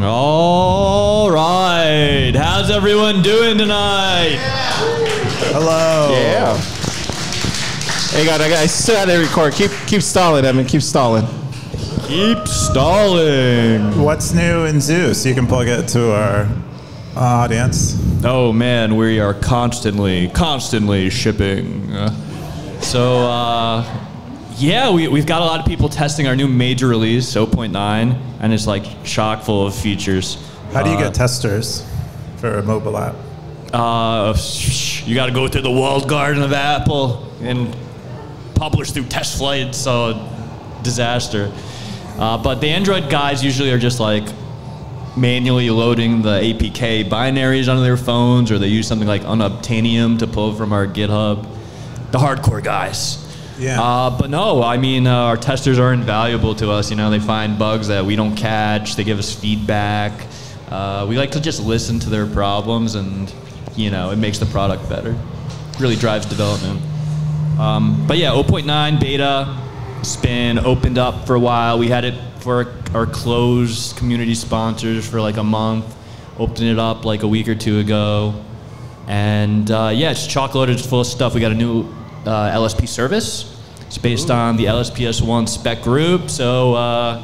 All right. How's everyone doing tonight? Hello. Yeah. Hey, God, I still had to record. Keep stalling, Evan. Keep stalling. Keep stalling. What's new in Zeus? You can plug it to our audience. Oh man, we are constantly shipping. Yeah, we've got a lot of people testing our new major release, 0.9, and it's like chock full of features. How do you get testers for a mobile app? You got to go through the walled garden of Apple and publish through test flight, so disaster. But the Android guys usually are just like manually loading the APK binaries onto their phones, or they use something like Unobtainium to pull from our GitHub. The hardcore guys. Yeah. But no, I mean, our testers are invaluable to us. You know, they find bugs that we don't catch. They give us feedback. We like to just listen to their problems, and, you know, it makes the product better. Really drives development. But yeah, 0.9 beta. It's been opened up for a while. We had it for our closed community sponsors for like a month. Opened it up like a week or two ago. And yeah, it's chock-loaded. It's full of stuff. We got a new LSP service. It's based on the LSPS1 spec group, so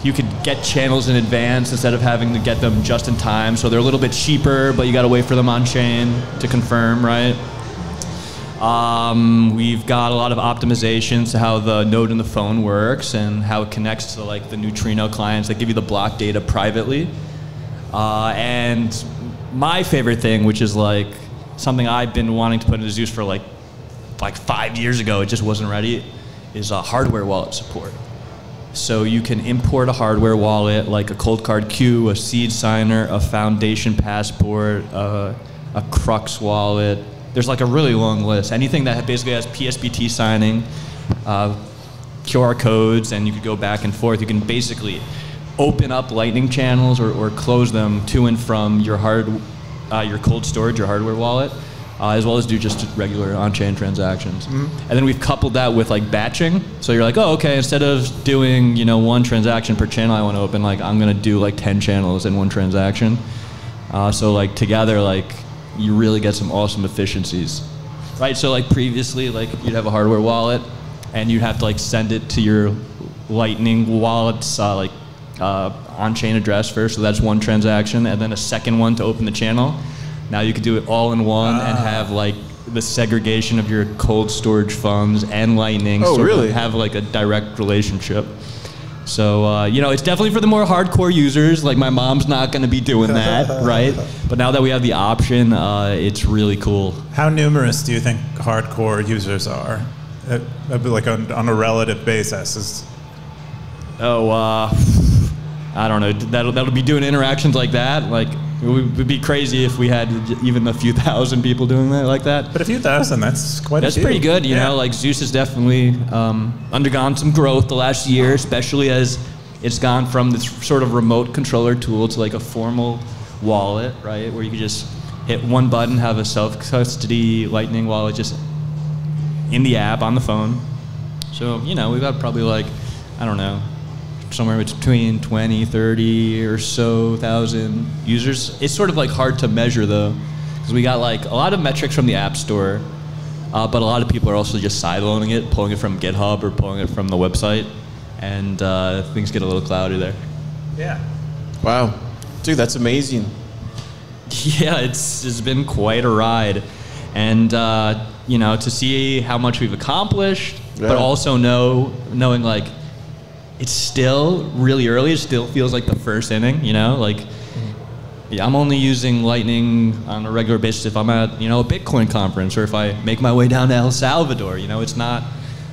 you could get channels in advance instead of having to get them just in time. So they're a little bit cheaper, but you got to wait for them on chain to confirm, right? We've got a lot of optimizations to how the node in the phone works and how it connects to like the Neutrino clients that give you the block data privately. And my favorite thing, which is like something I've been wanting to put into Zeus for like 5 years ago, it just wasn't ready, is hardware wallet support. So you can import a hardware wallet like a cold card queue, a seed signer, a foundation passport, a Crux wallet. There's like a really long list. Anything that basically has PSBT signing, QR codes, and you could go back and forth. You can basically open up Lightning channels or close them to and from your cold storage, your hardware wallet. As well as do just regular on-chain transactions. Mm-hmm. And then we've coupled that with like batching. So you're like, oh, okay, instead of doing, you know, one transaction per channel I want to open, like I'm gonna do like 10 channels in one transaction. So like together, like you really get some awesome efficiencies, right? So like previously, like you'd have a hardware wallet and you'd have to like send it to your Lightning wallet's on-chain address first. So that's one transaction, and then a second one to open the channel. Now you could do it all in one and have like the segregation of your cold storage funds and Lightning. Oh, really? Have like a direct relationship. So, you know, it's definitely for the more hardcore users. Like my mom's not going to be doing that, right? But now that we have the option, it's really cool. How numerous do you think hardcore users are? Like on a relative basis? I don't know. That'll be doing interactions like that. Like, it would be crazy if we had even a few thousand people doing that like that. But a few thousand, that's quite a few. That's pretty good, you know. Like Zeus has definitely undergone some growth the last year, especially as it's gone from this sort of remote controller tool to like a formal wallet, right? Where you can just hit one button, have a self-custody Lightning wallet just in the app on the phone. So, you know, we've got probably like, I don't know, somewhere between 20, 30 or so thousand users. It's sort of like hard to measure though, because we got like a lot of metrics from the App Store, but a lot of people are also just sideloading it, pulling it from GitHub or pulling it from the website, and things get a little cloudy there. Yeah. Wow. Dude, that's amazing. Yeah, it's been quite a ride. And you know, to see how much we've accomplished, but also knowing like, it's still really early. It still feels like the first inning, you know? Like, yeah, I'm only using Lightning on a regular basis if I'm at, you know, a Bitcoin conference or if I make my way down to El Salvador. You know, it's not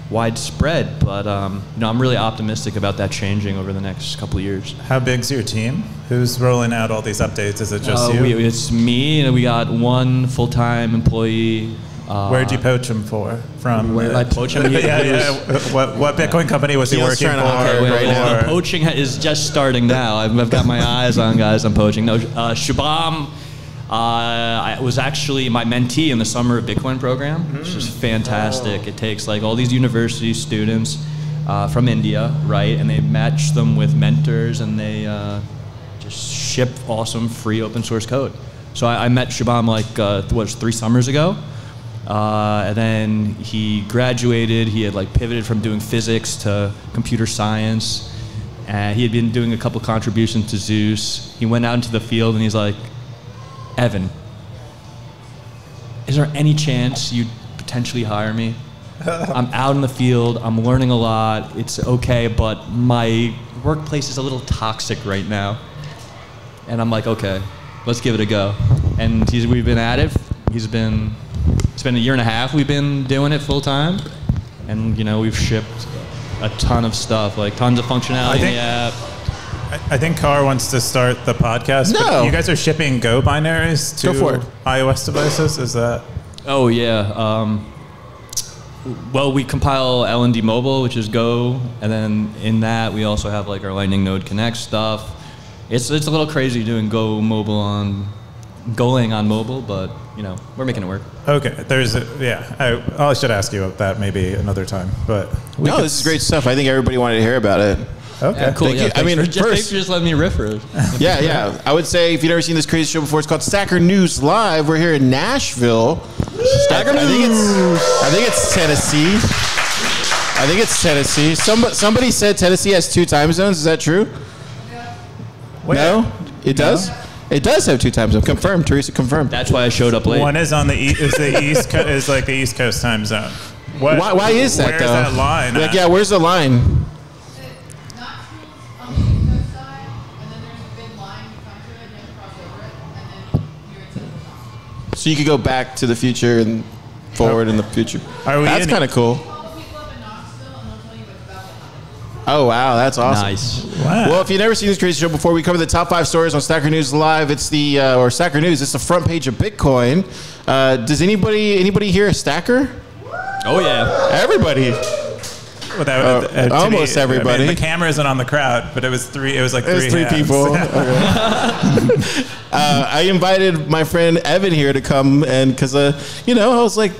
widespread, but, you know, I'm really optimistic about that changing over the next couple of years. How big's your team? Who's rolling out all these updates? Is it just you? It's me, and we got one full-time employee. Where'd you poach him from? Where did I poach him? What Bitcoin company was he working for? The poaching is just starting now. I've got my eyes on guys I'm poaching. No, Shubham was actually my mentee in the Summer of Bitcoin program, which is fantastic. It takes like all these university students from India, right? And they match them with mentors, and they just ship awesome free open source code. So I met Shubham like 3 summers ago, and then he graduated. He had like pivoted from doing physics to computer science, and he had been doing a couple contributions to Zeus. He went out into the field and he's like, Evan, is there any chance you'd potentially hire me? I'm out in the field, I'm learning a lot, it's okay, but my workplace is a little toxic right now. And I'm like, okay, let's give it a go. And we've been at it. It's been a year and a half we've been doing it full time. And we've shipped a ton of stuff, like tons of functionality in the app. I think Car wants to start the podcast. No. But you guys are shipping Go binaries to Go for it. iOS devices? Is that? Oh, yeah. Well, we compile LND Mobile, which is Go, and then in that we also have like our Lightning Node Connect stuff. It's a little crazy doing Golang on mobile, but we're making it work. Okay, I should ask you about that maybe another time. But No, this is great stuff. I think everybody wanted to hear about it. Okay, Yeah, cool. Thank Yeah, you. I mean, thanks for first- just letting me riff for it. Yeah. I would say if you've never seen this crazy show before, it's called Stacker News Live. We're here in Nashville. Stacker I think it's Tennessee. Somebody said Tennessee has 2 time zones. Is that true? Where? No, it does. It does have 2 time zones. Confirmed. Teresa confirmed. That's why I showed up late. One is on the is like the East Coast time zone. Why is that Where's though? that line? Like, at? yeah, where's the line? Nashville's on the East Coast side, and then there's a big line you come to it, you have to cross over it, and then you're in Central Time. So you could go back to the future and forward in the future. Are we That's in- kind of cool. Call the people up in Knoxville, and they'll tell you what's about it. Oh wow, that's awesome. Nice. Wow. Well, if you've never seen this crazy show before, we cover the top 5 stories on Stacker News Live. It's the or Stacker News. It's the front page of Bitcoin. Does anybody here a stacker? Oh, yeah. Everybody. Well, to almost everybody. I mean, the camera isn't on the crowd, but it was 3. It was like 3 It was 3 hands. people. Okay. I invited my friend Evan here to come, and because I was like,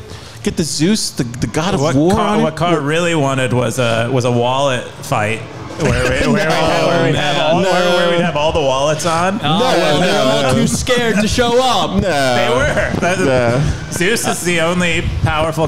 get the Zeus, the god of war. What Car really wanted was a wallet fight where we'd have all the wallets on. They're all too scared to show up. They were. Zeus is the only powerful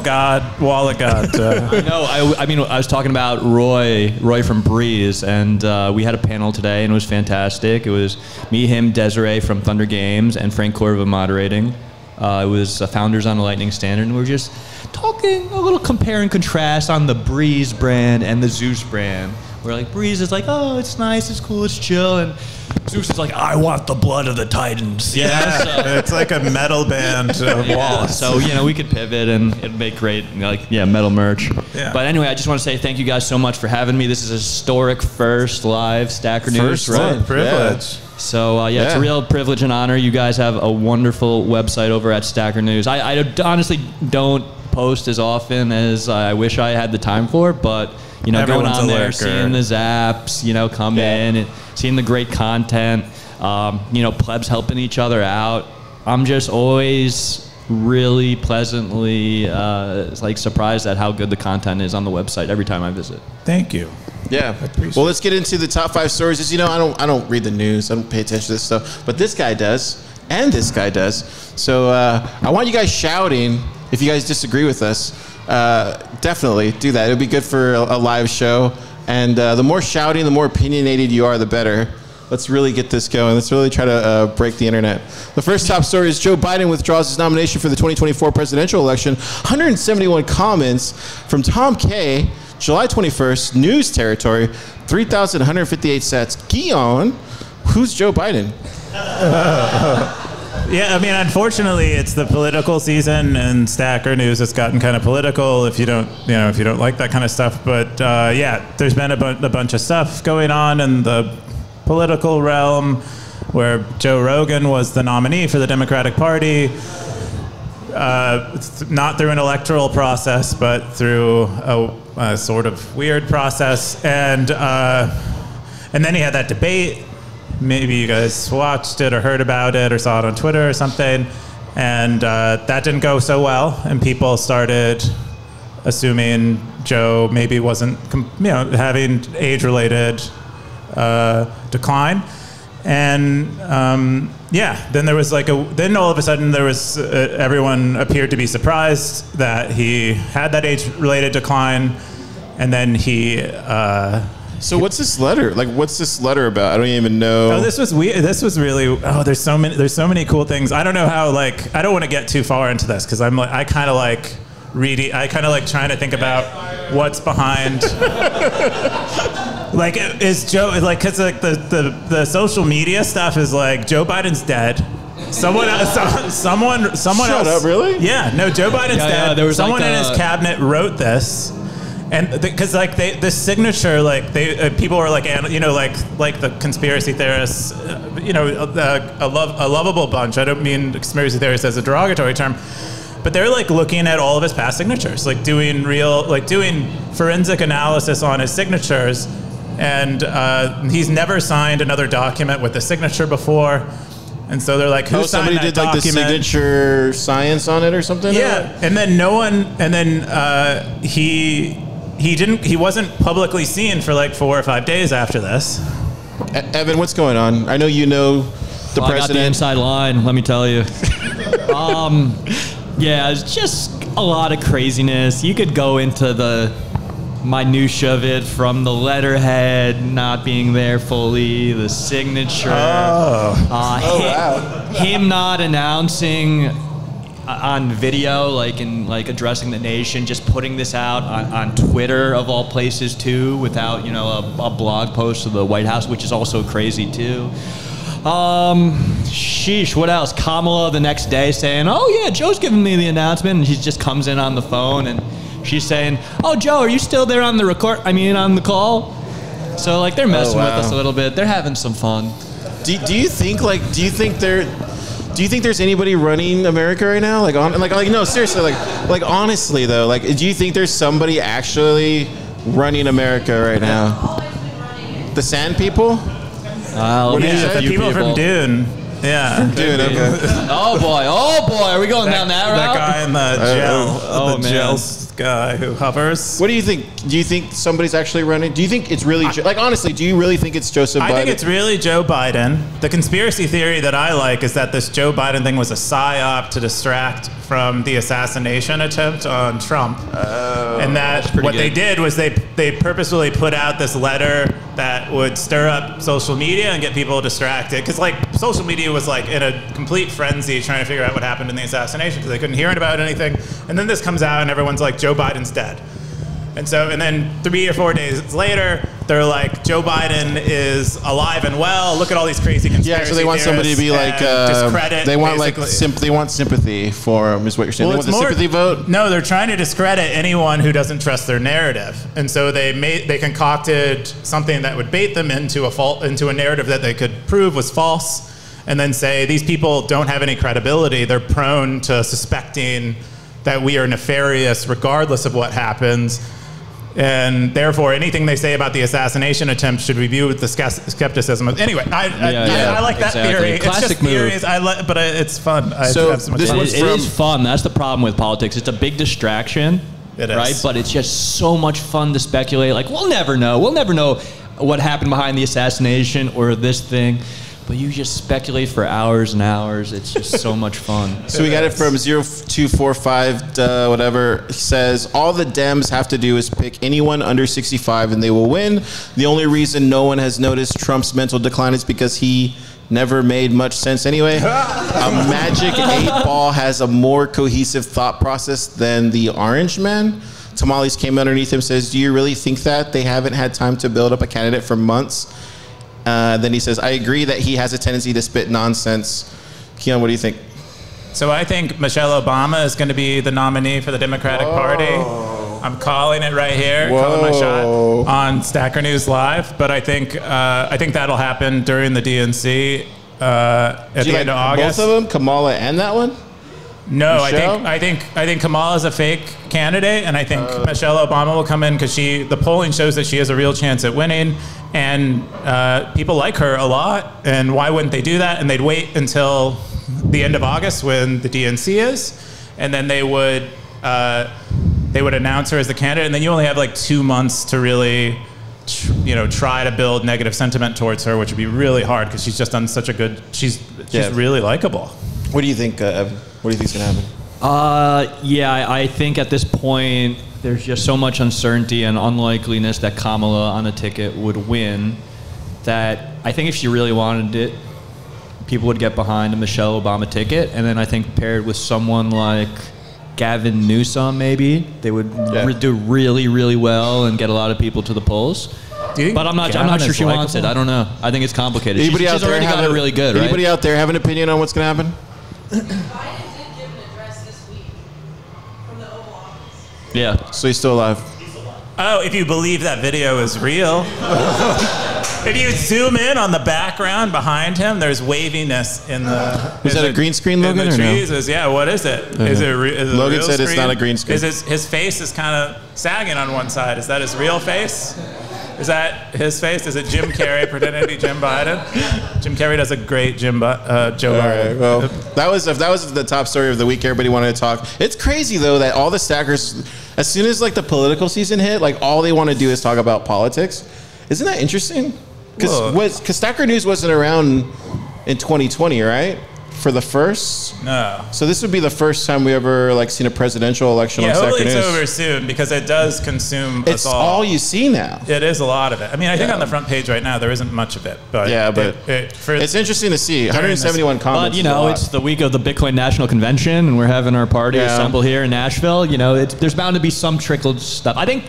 wallet god. No, I mean, I was talking about Roy from Breeze, and we had a panel today, and it was fantastic. It was me, him, Desiree from Thunder Games, and Frank Corva moderating. It was founders on the Lightning Standard, and we were just talking a little compare and contrast on the Breeze brand and the Zeus brand. Where like Breeze is like, oh, it's nice, it's cool, it's chill, and Zeus is like, I want the blood of the Titans. Yeah, it's like a metal band of wallets. So we could pivot and it'd make great metal merch. Yeah. But anyway, I just want to say thank you guys so much for having me. This is a historic first live Stacker News, right? Privilege. So it's a real privilege and honor. You guys have a wonderful website over at Stacker News. I honestly don't post as often as I wish I had the time for, but going Everyone's on a there, lurker. seeing the zaps, come in, and seeing the great content, plebs helping each other out. I'm just always really pleasantly surprised at how good the content is on the website every time I visit. Thank you. Yeah. Well, let's get into the top 5 stories. As you know, I don't read the news. I don't pay attention to this stuff. But this guy does, and this guy does. So I want you guys shouting if you guys disagree with us. Definitely do that. It would be good for a live show. And the more shouting, the more opinionated you are, the better. Let's really get this going. Let's really try to break the internet. The first top story is Joe Biden withdraws his nomination for the 2024 presidential election. 171 comments from Tom K. July 21st, news territory, 3,158 sats. Keyan, who's Joe Biden? Yeah, I mean, unfortunately, it's the political season, and Stacker News has gotten kind of political. If you don't like that kind of stuff, but there's been a bunch of stuff going on in the political realm, where Joe Rogan was the nominee for the Democratic Party, not through an electoral process, but through a sort of weird process, and then he had that debate. Maybe you guys watched it or heard about it or saw it on Twitter or something, and that didn't go so well, and people started assuming Joe maybe wasn't having age-related decline, And yeah, then there was like then all of a sudden there was everyone appeared to be surprised that he had that age-related decline, and then he. So what's this letter? Like, what's this letter about? I don't even know. Oh, this was weird. This was really. Oh, there's so many cool things. I don't know how. Like, I don't want to get too far into this because I'm like, I kind of like reading. I kind of like trying to think about what's behind. Like, is Joe like? Because like the social media stuff is like Joe Biden's dead. Someone Shut else. up, really? Yeah, no, Joe Biden's dead. Yeah, there was someone like in his cabinet wrote this. And because like the signature, like people were like, you know, like the conspiracy theorists, you know, a lovable bunch. I don't mean conspiracy theorists as a derogatory term, but they're like looking at all of his past signatures, like doing forensic analysis on his signatures, and he's never signed another document with a signature before. And so they're like, who signed somebody that did document? like the signature science on it or something? Yeah, and then he wasn't publicly seen for like 4 or 5 days after this. Evan, what's going on? I know you know the I got the president. inside line, let me tell you. Yeah, it's just a lot of craziness. You could go into the minutia of it, from the letterhead not being there fully, the signature, him not announcing on video, like addressing the nation, just putting this out on Twitter of all places too, without, you know, a blog post of the White House, which is also crazy too. Sheesh, what else? Kamala the next day saying, oh yeah, Joe's giving me the announcement, and she just comes in on the phone and she's saying, oh Joe, are you still there on the on the call? So like they're messing with us a little bit. They're having some fun. Do you think there's anybody running America right now? No, seriously, like honestly though, like do you think there's somebody actually running America right now? The Sand People? The people from Dune. Yeah. Dune, okay. Oh boy, are we going down that route? That guy in the gel, man. guy who hovers. What do you think? Do you think somebody's actually running? Do you think it's really, like honestly, do you really think it's Joseph Biden? I think it's really Joe Biden. The conspiracy theory that I like is that this Joe Biden thing was a psyop to distract from the assassination attempt on Trump. And that what they did was they purposefully put out this letter that would stir up social media and get people distracted. Because like social media was like in a complete frenzy trying to figure out what happened in the assassination because they couldn't hear about anything. And then this comes out and everyone's like, Joe Biden's dead. And then 3 or 4 days later, they're like, Joe Biden is alive and well. Look at all these crazy conspiracy so they want somebody to be like, discredit. They want they want sympathy for him, is what you're saying. They want the sympathy vote? No, they're trying to discredit anyone who doesn't trust their narrative. And so they concocted something that would bait them into a narrative that they could prove was false, and then say these people don't have any credibility. They're prone to suspecting that we are nefarious regardless of what happens. And therefore, anything they say about the assassination attempt should be viewed with the skepticism. Anyway, I like that theory. Classic it's just theories, but it's fun. So have so much this fun. was It is fun. That's the problem with politics. It's a big distraction, It is. right? But it's just so much fun to speculate. Like, we'll never know. We'll never know what happened behind the assassination or this thing. But you just speculate for hours and hours. It's just so much fun. So we got it from 0245 whatever. It says, all the Dems have to do is pick anyone under 65 and they will win. The only reason no one has noticed Trump's mental decline is because he never made much sense anyway. A magic 8-ball has a more cohesive thought process than the Orange Man. Tamales came underneath him, says, do you really think that? They haven't had time to build up a candidate for months. Then he says, I agree that he has a tendency to spit nonsense. Keyan, what do you think? So I think Michelle Obama is going to be the nominee for the Democratic Party. I'm calling it right here, calling my shot on Stacker News Live. But I think that'll happen during the DNC at the end of August. Both of them, Kamala and that one? No, Michelle? I think Kamala's a fake candidate, and I think Michelle Obama will come in because the polling shows that she has a real chance at winning, and people like her a lot. And why wouldn't they do that? And they'd wait until the end of August when the DNC is, and then they would announce her as the candidate, and then you only have like 2 months to really try to build negative sentiment towards her, which would be really hard because she's just done such a good. She's really likable. What do you think, Evan? What do you think's gonna happen? I think at this point there's just so much uncertainty and unlikeliness that Kamala on a ticket would win that I think if she really wanted it, people would get behind a Michelle Obama ticket, and then I think paired with someone like Gavin Newsom, maybe they would do really, really well and get a lot of people to the polls. But I'm not sure she wants it. I don't know. I think it's complicated. Anybody She's already got it really good, right? Anybody out there have an opinion on what's gonna happen? Biden did give an address this week from the Oval Office. Yeah. So he's still alive. Oh, if you believe that video is real. If you zoom in on the background behind him, there's waviness in the. Is that a green screen, Logan, or no? Yeah, what is it? Is it Logan said it's not a green screen. His face is kind of sagging on one side. Is that his real face? Is that his face? Is it Jim Carrey pretending to be Jim Biden? Jim Carrey does a great Joe Biden. Right, well, that was the top story of the week. Everybody wanted to talk. It's crazy though that all the stackers, as soon as like the political season hit, like all they want to do is talk about politics. Isn't that interesting? Because Stacker News wasn't around in 2020, right? For the first? No. So this would be the first time we ever like seen a presidential election on Stacker News. Yeah, hopefully it's over soon because it does consume us all. It's all you see now. It is a lot of it. I mean, I think on the front page right now there isn't much of it, but it's interesting to see. 171 comments. But it's the week of the Bitcoin National Convention, and we're having our party assemble here in Nashville. There's bound to be some trickled stuff. I think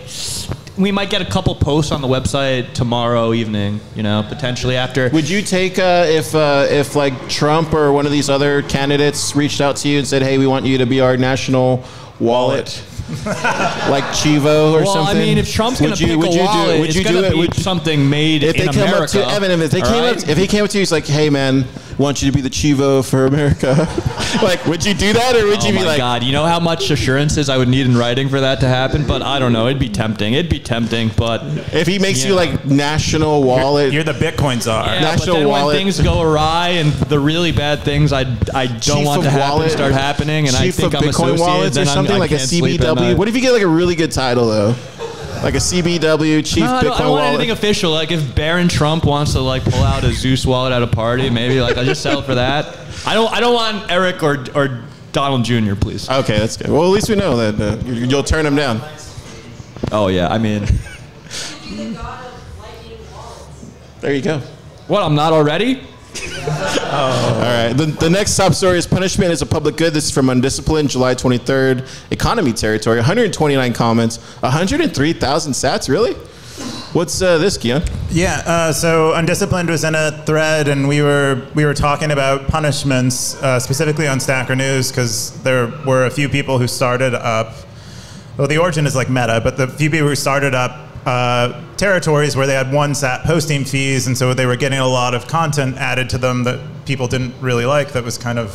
we might get a couple posts on the website tomorrow evening, potentially after. Would you take if like Trump or one of these other candidates reached out to you and said, "Hey, we want you to be our national wallet," like Chivo or something? Well, I mean, if Trump's going to pick a wallet, it's going to be something made in America. Evan, if he came up to you, he's like, "Hey, man, I want you to be the Chivo for America." Like, would you do that, or would you be like? Oh my God! You know how much assurances I would need in writing for that to happen? But I don't know. It'd be tempting. But if he makes you like national wallet, you're the Bitcoin czar. Yeah, national but then wallet. When things go awry and the really bad things I don't want to happen start happening, and Chief I think of I'm Bitcoin associated, wallets or then something like a CBW. What if you get like a really good title though? Like a CBW, Chief Bitcoin Wallet. I don't want anything official. Like if Barron Trump wants to like pull out a Zeus wallet at a party, maybe like I'll just sell it for that. I don't want Eric or Donald Jr. Please. Okay, that's good. Well, at least we know that you'll turn him down. Oh yeah, I mean. There you go. What? I'm not already? All right. The next top story is punishment is a public good. This is from Undisciplined, July 23rd. Economy territory. 129 comments. 103,000 sats. Really? What's this, Keyan? Yeah. So Undisciplined was in a thread, and we were talking about punishments specifically on Stacker News because there were a few people who started up. Well, the origin is like Meta, but the few people who started up territories where they had one sat posting fees, and so they were getting a lot of content added to them that people didn't really like. That was kind of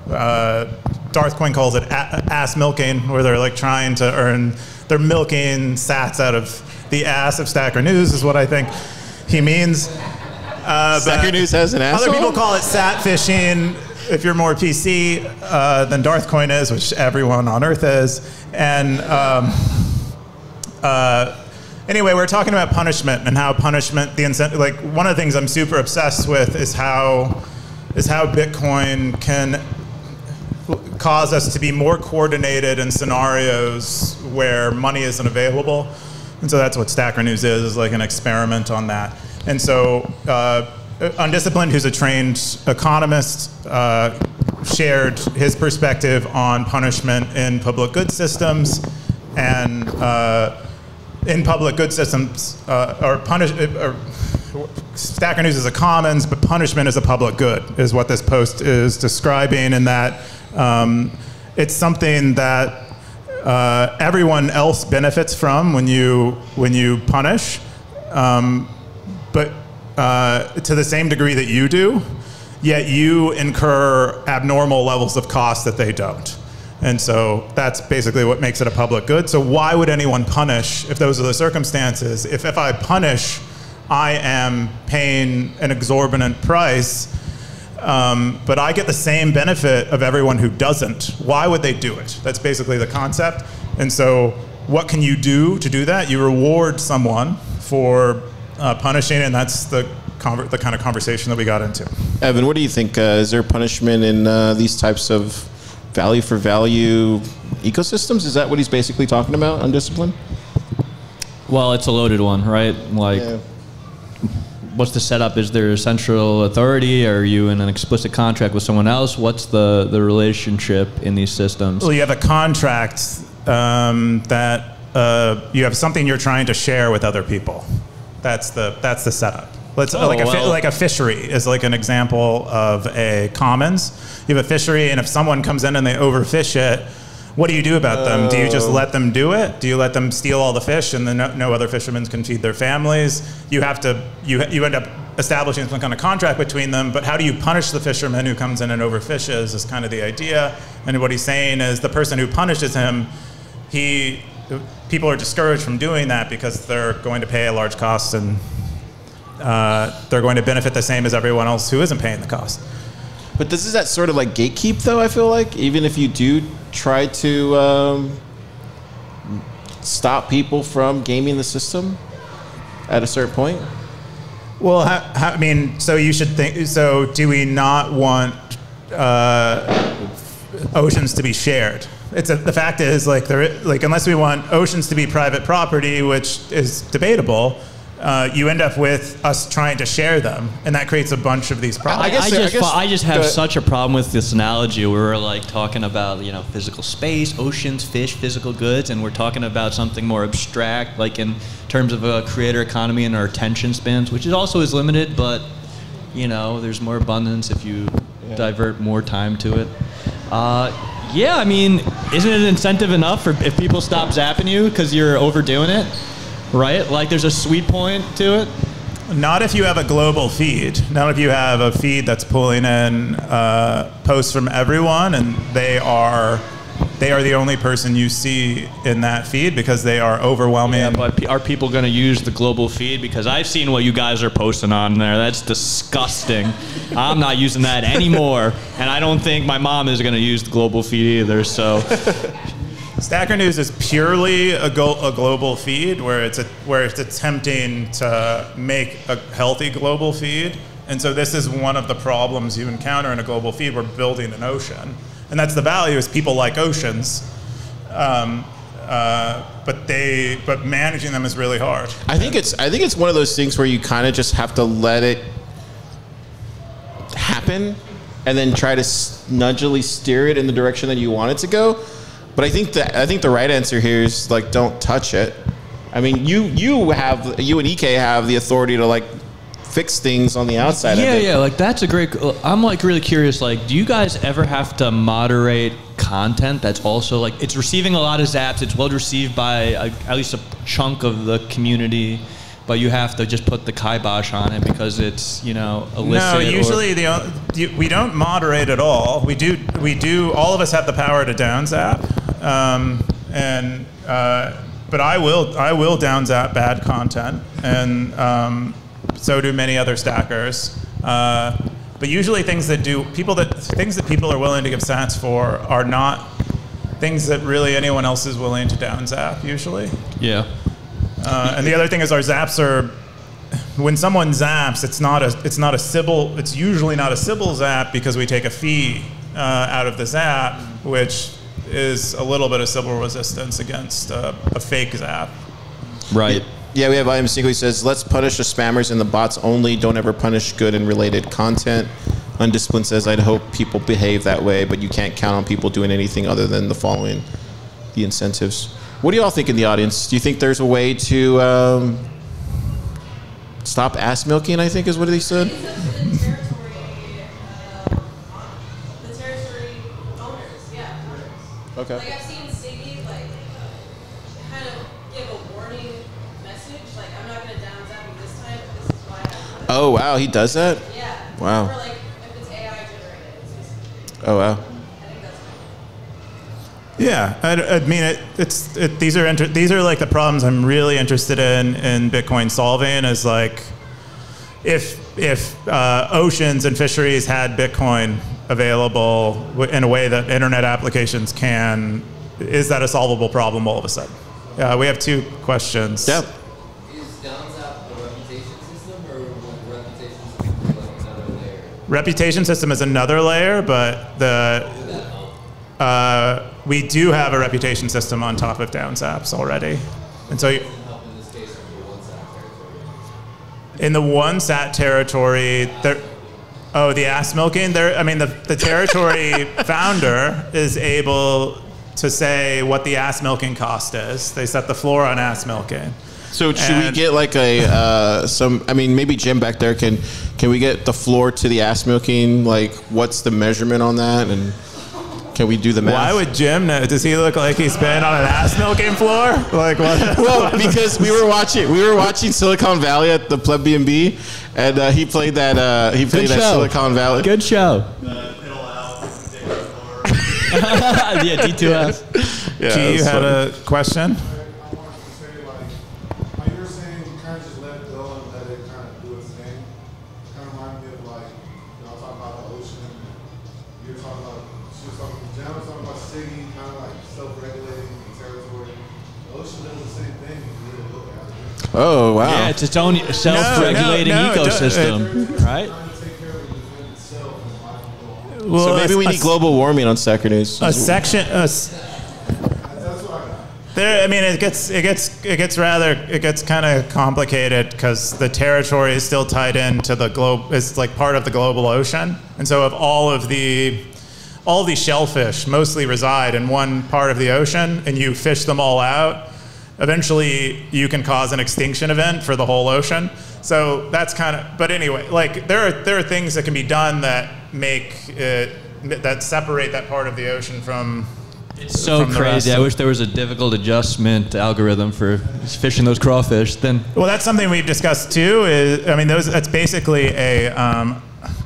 Darth Coin calls it ass milking, where they're like trying to earn, they're milking sats out of the ass of Stacker News is what I think he means. Stacker News has an asshole? Other people call it sat fishing. If you're more PC than Darth Coin is, which everyone on Earth is, and anyway, we're talking about punishment and how punishment, the incentive, like one of the things I'm super obsessed with is how Bitcoin can cause us to be more coordinated in scenarios where money isn't available. And so that's what Stacker News is like an experiment on that. And so Undisciplined, who's a trained economist, shared his perspective on punishment in public good systems and in public good systems, Stacker News is a commons, but punishment is a public good, is what this post is describing, and that it's something that everyone else benefits from when you punish, but to the same degree that you do, yet you incur abnormal levels of cost that they don't. And so that's basically what makes it a public good. So why would anyone punish if those are the circumstances? If I punish, I am paying an exorbitant price, but I get the same benefit of everyone who doesn't. Why would they do it? That's basically the concept. And so what can you do to do that? You reward someone for punishing, and that's the kind of conversation that we got into. Evan, what do you think? Is there punishment in these types of value for value ecosystems? Is that what he's basically talking about, undisciplined? Well, it's a loaded one, right? Like, what's the setup? Is there a central authority? Are you in an explicit contract with someone else? What's the relationship in these systems? Well, you have a contract that you have something you're trying to share with other people. That's the setup. Like a fishery is like an example of a commons. You have a fishery, and if someone comes in and they overfish it, what do you do about them? Do you just let them do it? Do you let them steal all the fish and then no other fishermen can feed their families? You end up establishing some kind of contract between them, but how do you punish the fisherman who comes in and overfishes is kind of the idea. And what he's saying is the person who punishes him, people are discouraged from doing that because they're going to pay a large cost and they're going to benefit the same as everyone else who isn't paying the cost. But does that sort of like gatekeep, though, I feel like? Even if you do try to stop people from gaming the system at a certain point? Well, I mean, so you should think, so do we not want oceans to be shared? The fact is, like unless we want oceans to be private property, which is debatable, you end up with us trying to share them, and that creates a bunch of these problems. I just have such a problem with this analogy where we're like talking about, you know, physical space, oceans, fish, physical goods, and we're talking about something more abstract, like in terms of a creator economy and our attention spans, which is also is limited, but you know, there's more abundance if you divert more time to it. Yeah, I mean, isn't it incentive enough for if people stop zapping you because you're overdoing it? Right? Like there's a sweet point to it? Not if you have a global feed. Not if you have a feed that's pulling in posts from everyone and they are the only person you see in that feed because they are overwhelming. Yeah, but are people going to use the global feed? Because I've seen what you guys are posting on there. That's disgusting. I'm not using that anymore. And I don't think my mom is going to use the global feed either, so... Stacker News is purely a global feed where it's attempting to make a healthy global feed. And so this is one of the problems you encounter in a global feed. We're building an ocean. And that's the value is people like oceans. But managing them is really hard. I think it's one of those things where you kind of just have to let it happen and then try to nudgily steer it in the direction that you want it to go. But I think the right answer here is like don't touch it. I mean, you and EK have the authority to like fix things on the outside. Yeah, like that's a great. I'm like really curious. Like, do you guys ever have to moderate content that's also like it's receiving a lot of zaps? It's well received by at least a chunk of the community, but you have to just put the kibosh on it because it's, you know, illicit. No, usually we don't moderate at all. We do. All of us have the power to down zap, but I will down zap bad content, and so do many other stackers. But usually things that people are willing to give sats for are not things that really anyone else is willing to down zap usually. Yeah. And the other thing is our zaps are, when someone zaps, it's usually not a Sybil zap because we take a fee out of the zap, which is a little bit of Sybil resistance against a fake zap. Right. Yeah, we have Item Single. He says, let's punish the spammers and the bots only. Don't ever punish good and related content. Undisciplined says, I'd hope people behave that way, but you can't count on people doing anything other than the following the incentives. What do y'all think in the audience? Do you think there's a way to stop ass milking, I think is what he said? The territory owners, yeah, owners. Okay. Like I've seen Siggy kind of give a warning message, like I'm not going to down zap you this time, but this is why I do it. Oh, wow, he does that? Yeah. Wow. Or like if it's AI generated. It's just, Oh, wow. I think that's cool. Yeah, I mean, these are like the problems I'm really interested in Bitcoin solving. Is like, if oceans and fisheries had Bitcoin available in a way that internet applications can, is that a solvable problem all of a sudden? We have two questions. Yeah. Is down zap Reputation system is another layer, but we do have a reputation system on top of downsaps already. And so in the one sat territory, the ass milking, the territory founder is able to say what the ass milking cost is. They set the floor on ass milking. So should we get like maybe Jim back there can we get the floor to the ass milking? Like, what's the measurement on that? And can we do the math? Why would Jim know? Does he look like he's been on an ass milking floor? Like what? Well, because we were watching Silicon Valley at the Pleb B&B, and he played that Silicon Valley. Good show. Yeah, D2S. Yeah, G, you had a question? Oh, wow. Yeah, it's its own self-regulating ecosystem, right? Well, so maybe we need global warming on Stacker News. It gets kind of complicated because the territory is still tied into the globe. It's like part of the global ocean, and so if all these shellfish mostly reside in one part of the ocean, and you fish them all out, eventually you can cause an extinction event for the whole ocean. So that's kind of, but anyway, like there are things that can be done that that separate that part of the ocean from. It's so crazy. I wish there was a difficult adjustment algorithm for fishing those crawfish. Well, that's something we've discussed too. That's basically a,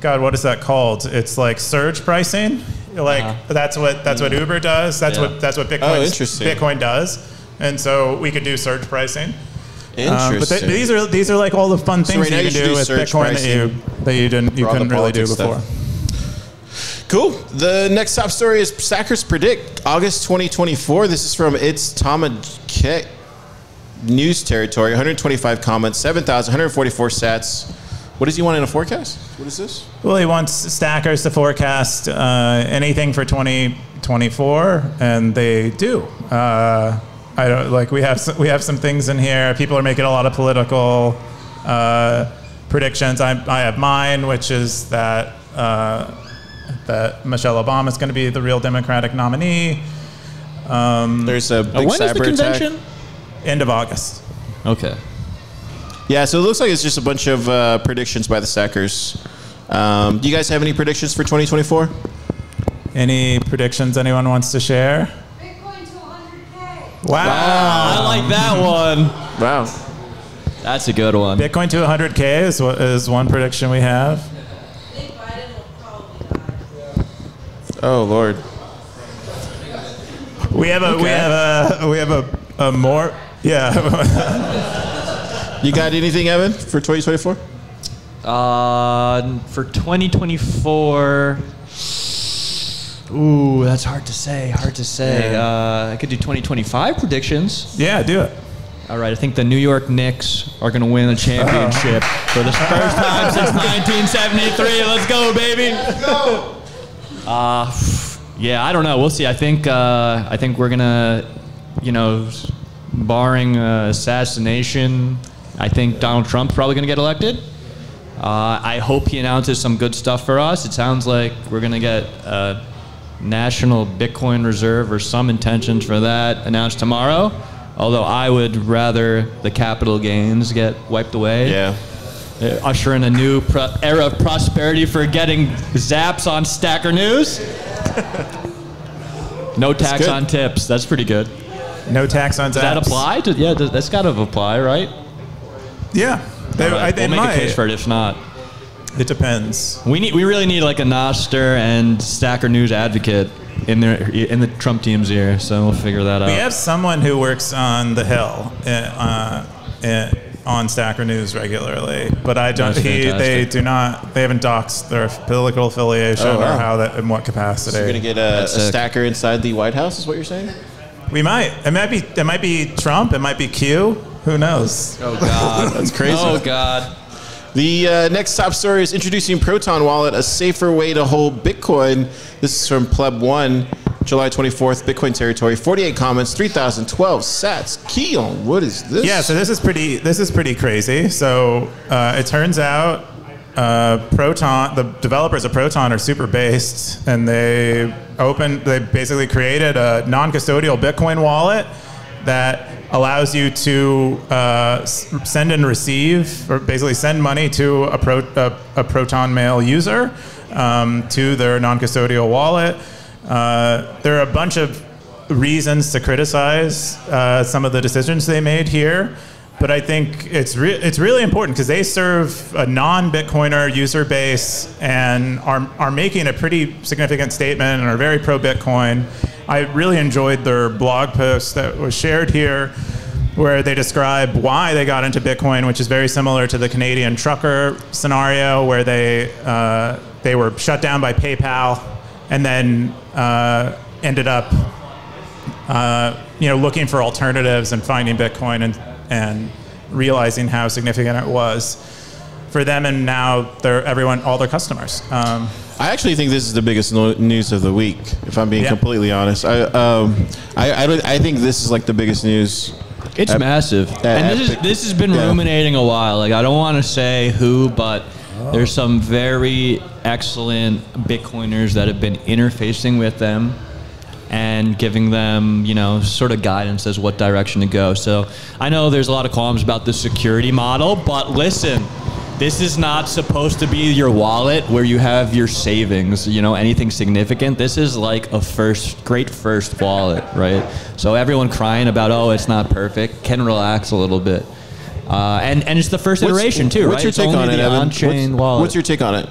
God, what is that called? It's like surge pricing. Like that's what Uber does. That's what Bitcoin does. And so we could do surge pricing. Interesting. But these are like all the fun things you can do with Bitcoin that you couldn't really do before. Cool. The next top story is Stackers Predict, August 2024. This is from It's Tomaket news territory. 125 comments, 7,144 sats. What does he want in a forecast? What is this? Well, he wants stackers to forecast anything for 2024, and they do. We have some things in here. People are making a lot of political predictions. I have mine, which is that Michelle Obama is going to be the real Democratic nominee. There's a big when is the cyber attack. convention? End of August. Okay. Yeah, so it looks like it's just a bunch of predictions by the Stackers. Do you guys have any predictions for 2024? Any predictions anyone wants to share? Bitcoin to 100K. Wow. I like that one. Wow. That's a good one. Bitcoin to 100K is one prediction we have. I think Biden will probably die. Oh Lord. We have a more, yeah. You got anything, Evan, for 2024? For 2024, ooh, that's hard to say. I could do 2025 predictions. Yeah, do it. All right, I think the New York Knicks are going to win a championship for the first time since 1973. Let's go, baby. Let's go. Yeah, I don't know. We'll see. I think we're gonna, barring assassination, I think Donald Trump's probably gonna get elected. I hope he announces some good stuff for us. It sounds like we're gonna get a national Bitcoin reserve or some intentions for that announced tomorrow. Although I would rather the capital gains get wiped away. Yeah. Usher in a new era of prosperity for getting zaps on Stacker News. No tax on tips. That's pretty good. No tax on zaps. Does that apply? That's got to apply, right? Yeah. We'll make a case for it if not. It depends. We really need like a Noster and Stacker News advocate in the Trump team's ear, so we'll figure that out. We have someone who works on the Hill on Stacker News regularly, but they haven't doxed their political affiliation or how that in what capacity. So you're gonna get a stacker inside the White House, is what you're saying? We might. It might be Trump. It might be Q. Who knows? Oh God, that's crazy. Oh God. The next top story is introducing Proton Wallet, a safer way to hold Bitcoin. This is from Pleb 1, July 24th, Bitcoin territory. 48 comments, 3,012 sats. Keyan, what is this? Yeah, so this is pretty crazy. So it turns out Proton, the developers of Proton are super based, and they basically created a non-custodial Bitcoin wallet that allows you to send and receive, or basically send money to a Proton Mail user to their non-custodial wallet. There are a bunch of reasons to criticize some of the decisions they made here, but I think it's really important because they serve a non-Bitcoiner user base and are making a pretty significant statement and are very pro-Bitcoin. I really enjoyed their blog post that was shared here, where they describe why they got into Bitcoin, which is very similar to the Canadian trucker scenario, where they were shut down by PayPal and then ended up looking for alternatives and finding Bitcoin and realizing how significant it was for them, and now all their customers. I actually think this is the biggest news of the week, if I'm being completely honest. I think this is like the biggest news. It's massive. And this has been ruminating a while. Like, I don't want to say who, but there's some very excellent Bitcoiners that have been interfacing with them and giving them, sort of guidance as what direction to go. So I know there's a lot of columns about the security model, but listen, this is not supposed to be your wallet where you have your savings, anything significant. This is like a great first wallet, right? So everyone crying about, oh, it's not perfect, can relax a little bit. And it's the first iteration too, right? What's your take on it, Evan? On-chain wallet. What's your take on it?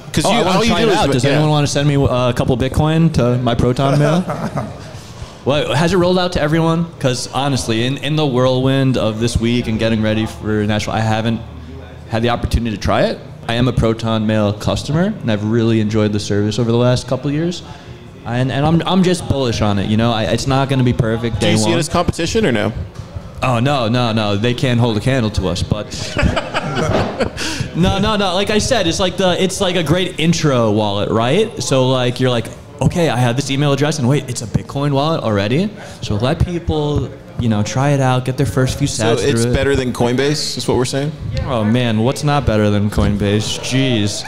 Because I want to try it out. Does anyone want to send me a couple Bitcoin to my Proton Mail? Well, has it rolled out to everyone? Because honestly, in the whirlwind of this week and getting ready for Nashville, I haven't had the opportunity to try it. I am a Proton Mail customer, and I've really enjoyed the service over the last couple of years. And I'm just bullish on it. It's not going to be perfect day one. Do you see it as competition or no? Oh, no. They can't hold a candle to us, but no. Like I said, it's like a great intro wallet, right? So like you're like, okay, I have this email address, and wait, it's a Bitcoin wallet already. So let people, try it out, get their first few sats. So it's better than Coinbase, is what we're saying? Oh man, what's not better than Coinbase? Jeez.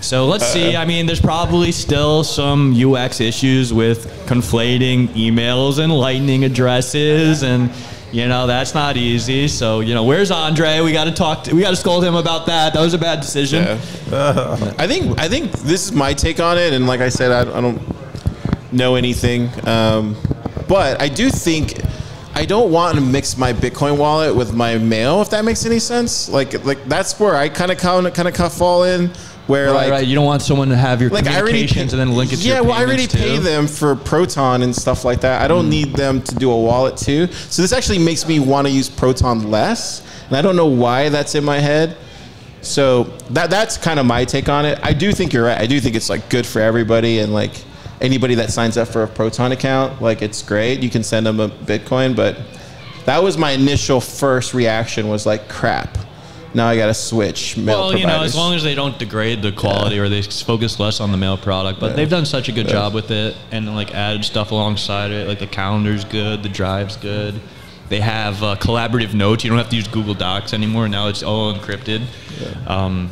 So let's see. I mean, there's probably still some UX issues with conflating emails and Lightning addresses, and that's not easy. So, where's Andre? We got to scold him about that. That was a bad decision. Yeah. I think this is my take on it, and like I said, I don't know anything, but I do think I don't want to mix my Bitcoin wallet with my mail, if that makes any sense. Like that's where I kind of fall in. Where right. You don't want someone to have your communications and then link it to your payments. I already pay them for Proton and stuff like that. I don't need them to do a wallet too. So this actually makes me want to use Proton less, and I don't know why that's in my head. So that's kind of my take on it. I do think you're right. I do think it's like good for everybody, and like anybody that signs up for a Proton account, like it's great. You can send them a Bitcoin, but that was my initial first reaction, was like, crap. Now I got to switch mail providers. As long as they don't degrade the quality or they focus less on the mail product. But they've done such a good job with it, and like added stuff alongside it. Like the calendar's good, the drive's good. They have collaborative notes. You don't have to use Google Docs anymore. Now it's all encrypted. Yeah.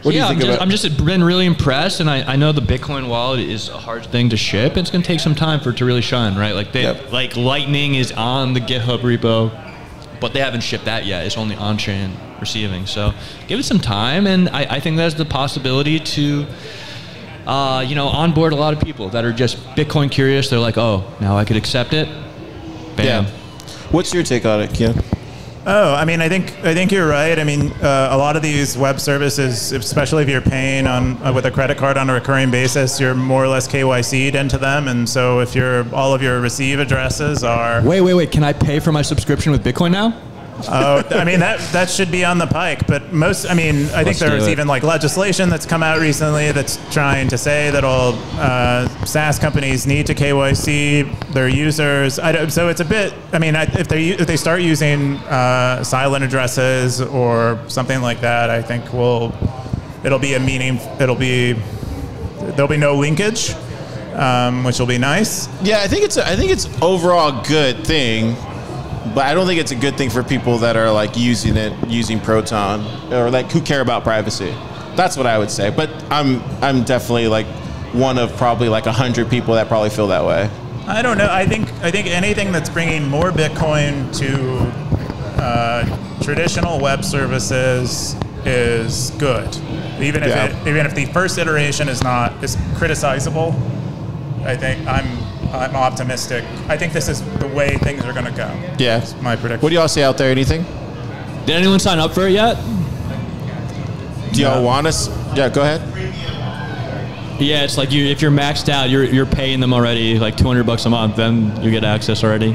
What do you think about? I'm just been really impressed, and I know the Bitcoin wallet is a hard thing to ship. And it's going to take some time for it to really shine, right? Like like Lightning is on the GitHub repo, but they haven't shipped that yet. It's only on-chain receiving. So give it some time, and I think there's the possibility to, onboard a lot of people that are just Bitcoin curious. They're like, oh, now I could accept it. Bam. Yeah. What's your take on it, Keyan? Oh, I mean, I think you're right. I mean, a lot of these web services, especially if you're paying with a credit card on a recurring basis, you're more or less KYC'd into them, and so if all of your receive addresses are wait, can I pay for my subscription with Bitcoin now? I mean, that should be on the pike, but I think there's even like legislation that's come out recently that's trying to say that all SaaS companies need to KYC their users. So it's a bit, if they start using silent addresses or something like that, I think there'll be no linkage, which will be nice. Yeah, I think it's overall a good thing. But I don't think it's a good thing for people that are like using Proton or like who care about privacy. That's what I would say. But I'm definitely like one of probably like 100 people that probably feel that way. I don't know. I think anything that's bringing more Bitcoin to traditional web services is good. Even if the first iteration is criticizable, I think I'm optimistic. I think this is the way things are going to go. Yeah. That's my prediction. What do y'all say out there? Anything? Did anyone sign up for it yet? Do y'all want us? Yeah, go ahead. Yeah, it's like if you're maxed out, you're paying them already like $200 a month, then you get access already.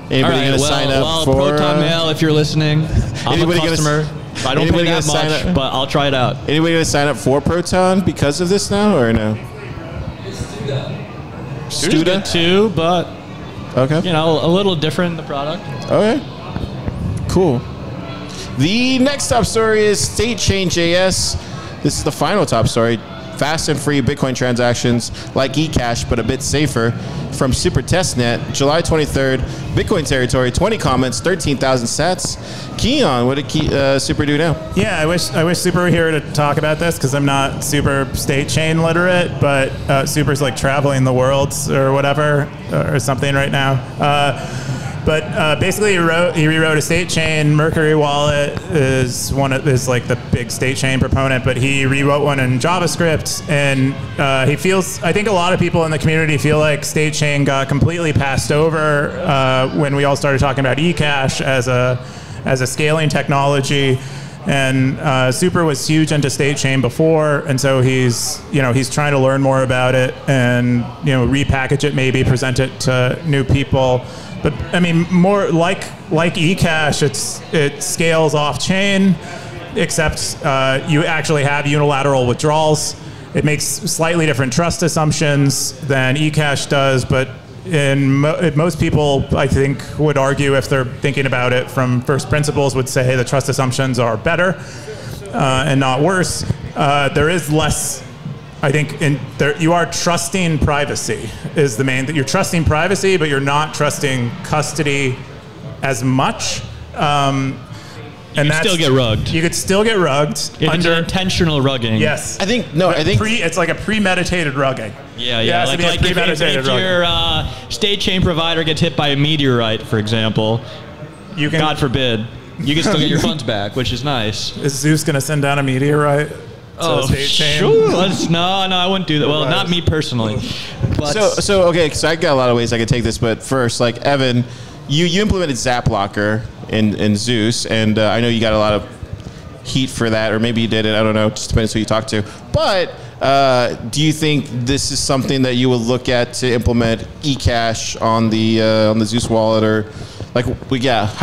Anybody going to sign up for Proton Mail, if you're listening, I'm a customer. I don't pay that much, but I'll try it out. Anybody going to sign up for Proton because of this now, or no? Studa too, but okay, a little different in the product. Okay, cool. The next top story is StatechainJS. This is the final top story. Fast and free Bitcoin transactions like ecash, but a bit safer. From Super Testnet, July 23rd, Bitcoin territory, 20 comments, 13,000 sats. Keyan, what did Super do now? Yeah, I wish Super were here to talk about this because I'm not super state chain literate, but Super's like traveling the world or whatever or something right now. But basically, he rewrote a state chain. Mercury Wallet is like the big state chain proponent, but he rewrote one in JavaScript, and I think a lot of people in the community feel like state chain got completely passed over when we all started talking about ecash as a scaling technology. And Super was huge into state chain before, and so he's trying to learn more about it and repackage it, maybe present it to new people. But more like ecash, it scales off chain, except you actually have unilateral withdrawals. It makes slightly different trust assumptions than ecash does, but most people, I think, would argue, if they're thinking about it from first principles, would say the trust assumptions are better and not worse. There is less. I think you are trusting privacy is the main thing. You're trusting privacy, but you're not trusting custody as much. And you could still get rugged. You could still get rugged. If it's an intentional rugging. Yes. I think it's like a premeditated rugging. Yeah. Like if your state chain provider gets hit by a meteorite, for example, God forbid, you can still get your funds back, which is nice. Is Zeus going to send down a meteorite? Sure. No, I wouldn't do that. Well, not me personally. But So I got a lot of ways I could take this, but first, like Evan, you implemented Zap Locker in Zeus, and I know you got a lot of heat for that, or maybe you did it. I don't know. Just depends who you talk to. But do you think this is something that you would look at to implement ecash on the Zeus wallet, or how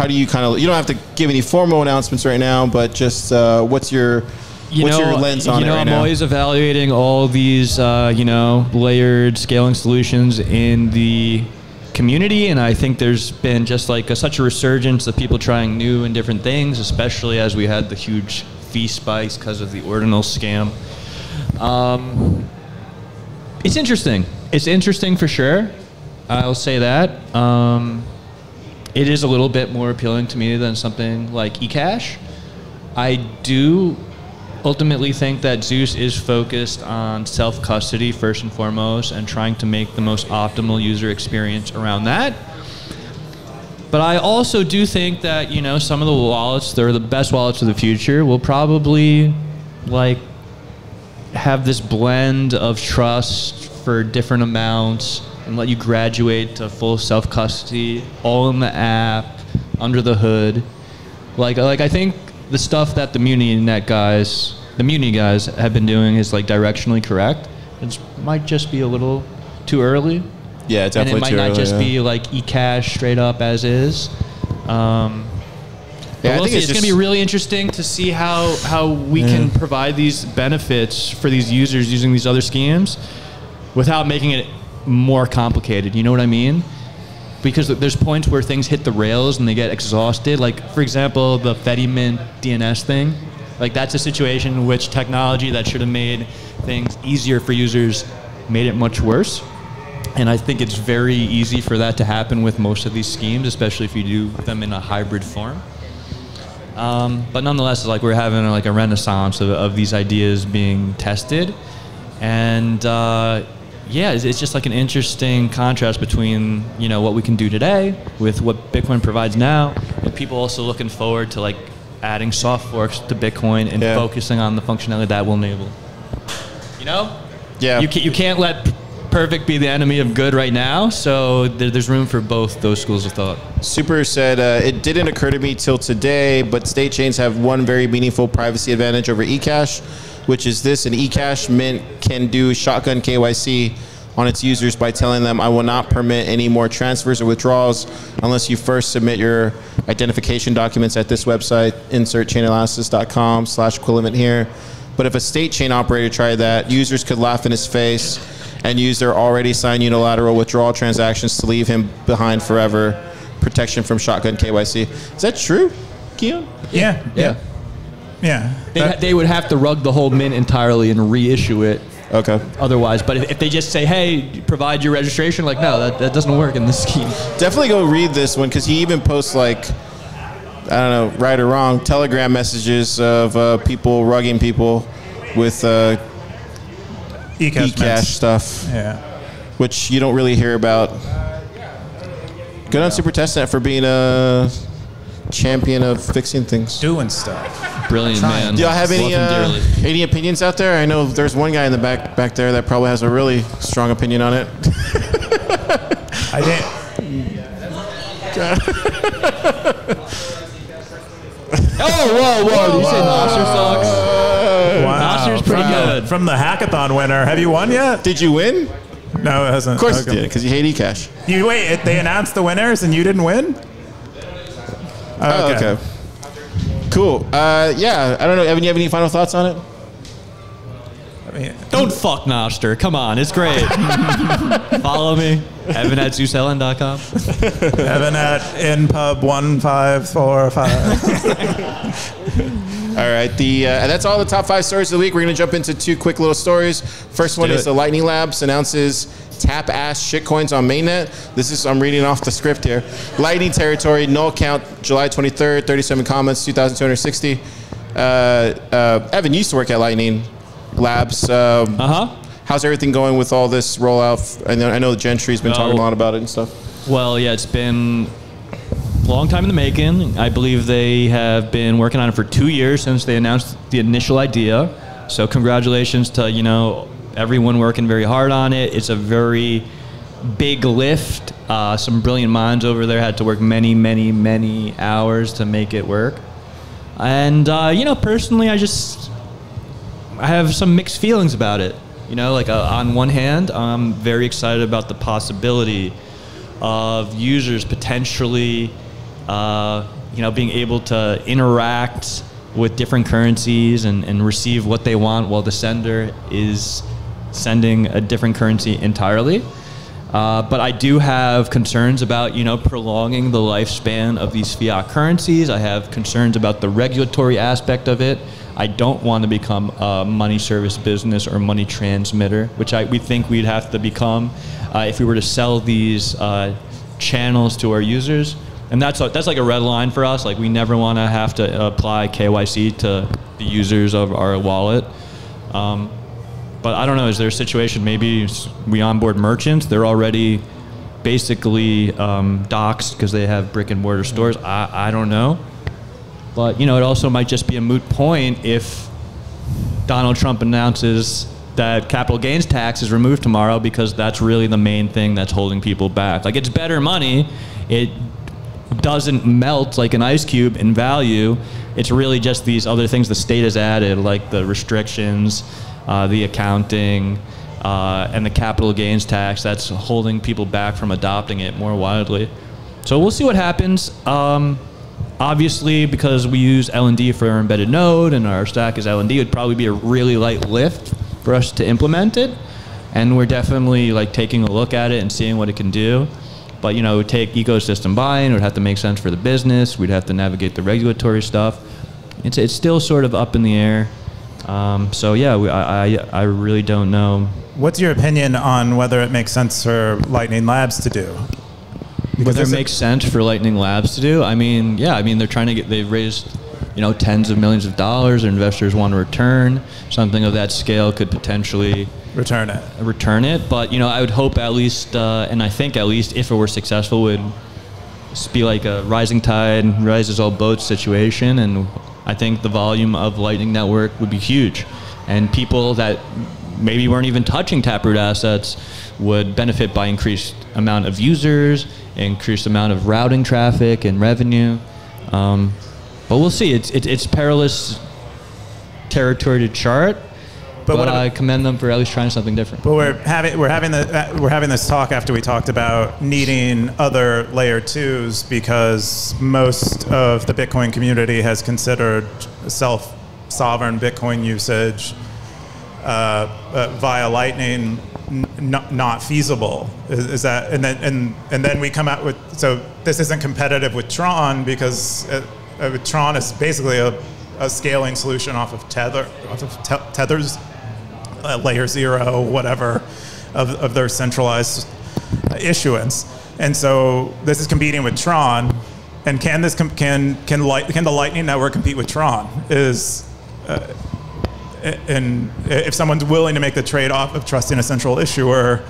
do you you don't have to give any formal announcements right now, but just what's your lens on it right I'm now? always evaluating all these, layered scaling solutions in the community, and I think there's been just like such a resurgence of people trying new and different things, especially as we had the huge fee spikes because of the ordinal scam. It's interesting. It's interesting for sure. I'll say that. It is a little bit more appealing to me than something like ecash. I do ultimately think that Zeus is focused on self-custody first and foremost and trying to make the most optimal user experience around that. But I also do think that, some of the wallets, they're the best wallets of the future, will probably have this blend of trust for different amounts and let you graduate to full self-custody all in the app, under the hood. I think the stuff that the Muni guys have been doing is directionally correct. It might just be a little too early. Yeah, definitely. And it might not just be ecash straight up as is. But I we'll think see. It's going to be really interesting to see how we can provide these benefits for these users using these other schemes without making it more complicated. You know what I mean? Because there's points where things hit the rails and they get exhausted. Like, for example, the Fedimint DNS thing. Like, that's a situation in which technology that should have made things easier for users made it much worse. And I think it's very easy for that to happen with most of these schemes, especially if you do them in a hybrid form. But nonetheless, like, we're having like a renaissance of these ideas being tested. And yeah, it's just like an interesting contrast between, you know, what we can do today with what Bitcoin provides now, and people also looking forward to like adding soft forks to Bitcoin and focusing on the functionality that will enable. You know? Yeah. You can't let perfect be the enemy of good right now, so there's room for both those schools of thought. Super said, it didn't occur to me till today, but state chains have one very meaningful privacy advantage over ecash, which is this: an ecash mint can do shotgun KYC on its users by telling them, I will not permit any more transfers or withdrawals unless you first submit your identification documents at this website, insert chainalysis.com/equivalent here. But if a state chain operator tried that, users could laugh in his face and use their already signed unilateral withdrawal transactions to leave him behind forever. Protection from shotgun KYC. Is that true, Keyan? Yeah. They would have to rug the whole mint entirely and reissue it. Okay. Otherwise, but if they just say, hey, provide your registration, like, no, that doesn't work in this scheme. Definitely go read this one, because he even posts, like, I don't know, right or wrong, Telegram messages of people rugging people with ecash stuff. Yeah. Which you don't really hear about. Good on Super Testnet for being a champion of fixing things. Doing stuff. Brilliant, man. Do y'all have Love him dearly. any opinions out there? I know there's one guy in the back there that probably has a really strong opinion on it. I didn't. Oh, whoa. Did you say Nasser sucks? Wow. Nasser's pretty good. From the hackathon winner. Have you won yet? Did you win? No, it hasn't. Of course you did, because you hate ecash. You wait. They announced the winners and you didn't win? Oh, okay. Cool. Yeah, I don't know. Evan, you have any final thoughts on it? I mean, Don't fuck Noster. Come on, it's great. Follow me, evan@ZeusEllen.com. Evan at inpub1545. All right, that's all the top 5 stories of the week. We're going to jump into 2 quick little stories. First one is the Lightning Labs announces TapASS shitcoins on Mainnet. I'm reading off the script here. Lightning territory, null count, July 23rd, 37 comments, 2,260. Evan used to work at Lightning Labs. How's everything going with all this rollout? I know the Gentry's been talking a lot about it and stuff. Well, yeah, it's been a long time in the making. I believe they have been working on it for 2 years since they announced the initial idea. So congratulations to, everyone working very hard on it. It's a very big lift. Some brilliant minds over there had to work many, many, many hours to make it work. And, personally, I have some mixed feelings about it. On one hand, I'm very excited about the possibility of users potentially, being able to interact with different currencies and receive what they want while the sender is sending a different currency entirely. But I do have concerns about, prolonging the lifespan of these fiat currencies. I have concerns about the regulatory aspect of it. I don't want to become a money service business or money transmitter, which we think we'd have to become if we were to sell these channels to our users. And that's like a red line for us. Like, we never want to have to apply KYC to the users of our wallet. But I don't know, is there a situation, maybe we onboard merchants, they're already basically doxxed because they have brick and mortar stores. I don't know. But, it also might just be a moot point if Donald Trump announces that capital gains tax is removed tomorrow, because that's really the main thing that's holding people back. Like, it's better money. It doesn't melt like an ice cube in value. It's really just these other things the state has added, like the restrictions, the accounting, and the capital gains tax, that's holding people back from adopting it more widely. So we'll see what happens. Obviously, because we use LND for our embedded node and our stack is LND, it would probably be a really light lift for us to implement it. And we're definitely like taking a look at it and seeing what it can do. But it would take ecosystem buy-in. It would have to make sense for the business. We'd have to navigate the regulatory stuff. It's still sort of up in the air. So yeah, I really don't know. What's your opinion on whether it makes sense for Lightning Labs to do? Whether it makes sense for Lightning Labs to do? I mean, yeah. I mean, they're trying to they've raised, tens of millions of dollars. Their investors want to return. Something of that scale could potentially return it. But, I would hope at least, and I think at least if it were successful, would be like a rising tide rises all boats situation. And I think the volume of Lightning Network would be huge. And people that maybe weren't even touching Taproot assets would benefit by increased amount of users, increased amount of routing traffic and revenue. But we'll see. It's perilous territory to chart. But I commend them for at least trying something different. But we're having this talk after we talked about needing other layer 2s because most of the Bitcoin community has considered self-sovereign Bitcoin usage via Lightning not feasible. Is that and then we come out with, so this isn't competitive with Tron because Tron is basically a scaling solution off of Tether's layer 0, whatever, of their centralized issuance, and so this is competing with Tron. And can the Lightning Network compete with Tron? And if someone's willing to make the trade-off of trusting a central issuer,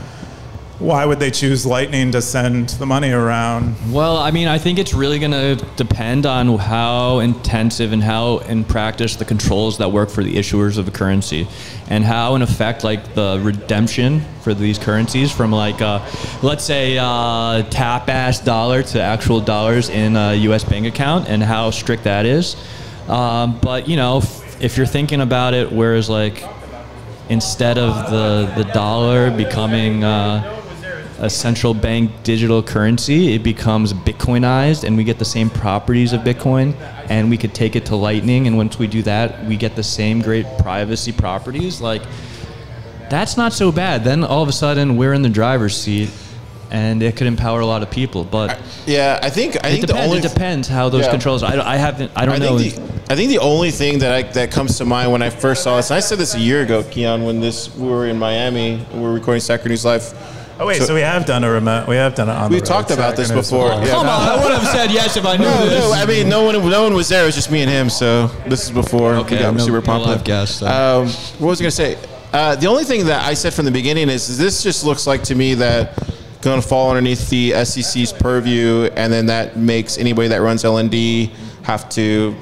why would they choose Lightning to send the money around? Well, I mean, I think it's really going to depend on how intensive and how in practice the controls that work for the issuers of the currency, and how in effect like the redemption for these currencies from like let's say TapASS dollar to actual dollars in a US bank account, and how strict that is. But if you're thinking about it, whereas like instead of the dollar becoming a central bank digital currency, it becomes Bitcoinized, and we get the same properties of Bitcoin, and we could take it to Lightning, and once we do that, we get the same great privacy properties. Like, that's not so bad. Then all of a sudden, we're in the driver's seat, and it could empower a lot of people. But yeah, I think it depends how those controls. I don't know. I think the only thing that comes to mind when I first saw this, and I said this a year ago, Keyan, when we were in Miami, and we were recording Sacred News Live. Oh wait, so we have done a remote. We have done it on. We've talked about this before. Yeah. Come on, I would have said yes if I knew this. No, I mean no one was there. It was just me and him. So this is before. Okay, we got super pumped. What was I gonna say? The only thing that I said from the beginning is this just looks like to me that going to fall underneath the SEC's purview, and then that makes anybody that runs LND have to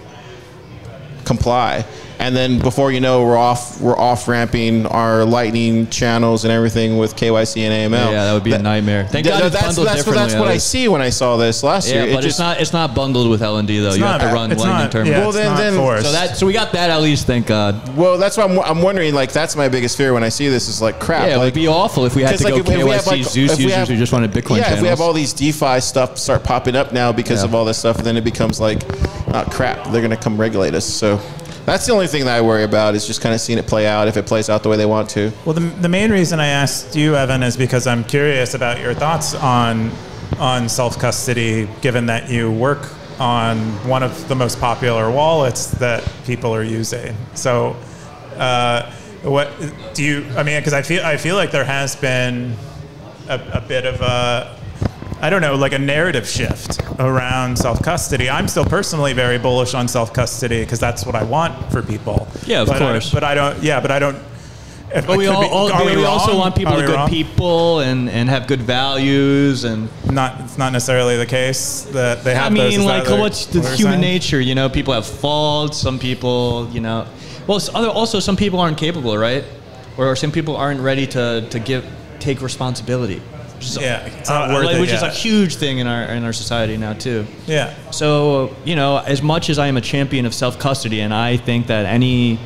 comply. And then before you know, we're off ramping our Lightning channels and everything with KYC and AML. Yeah, that would be a nightmare. Thank God it's bundled differently. That's what I see when I saw this last year. Yeah, but it's not bundled with LND though. You have to run Lightning terminal. Yeah, well, so we got that at least. Thank God. Well, that's what I'm wondering. Like, that's my biggest fear when I see this. Is like crap. Yeah, it would be awful if we had to go KYC Zeus users who just wanted Bitcoin channels. Yeah, if we have all these DeFi stuff start popping up now because of all this stuff, then it becomes like, oh crap, they're going to come regulate us. So. That's the only thing that I worry about, is just kind of seeing it play out, if it plays out the way they want to. Well, the main reason I asked you, Evan, is because I'm curious about your thoughts on self-custody, given that you work on one of the most popular wallets that people are using. So what do you, I mean, because I feel like there has been a bit of a, I don't know, like a narrative shift around self-custody. I'm still personally very bullish on self-custody because that's what I want for people. Yeah, of course. But I don't. Yeah, but I don't. But we also want people to be good people and have good values, and it's not necessarily the case that they have. I mean, like, what's the human nature? You know, people have faults. Some people, well, also some people aren't capable, right? Or some people aren't ready to take responsibility. Which is a huge thing in our society now too. Yeah. So as much as I am a champion of self-custody, and I think that any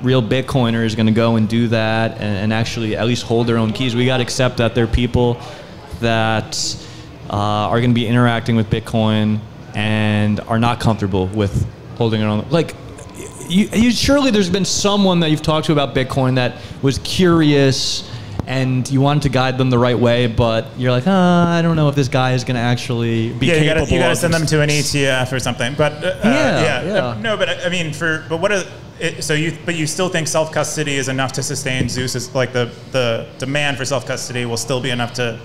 real Bitcoiner is going to go and do that and actually at least hold their own keys, we got to accept that there are people that are going to be interacting with Bitcoin and are not comfortable with holding it on. Like, surely there's been someone that you've talked to about Bitcoin that was curious and you wanted to guide them the right way, but you're like, I don't know if this guy is going to actually be capable. You got to send them to an ETF or something. But no, but I mean, but you still think self-custody is enough to sustain Zeus? Like the demand for self-custody will still be enough to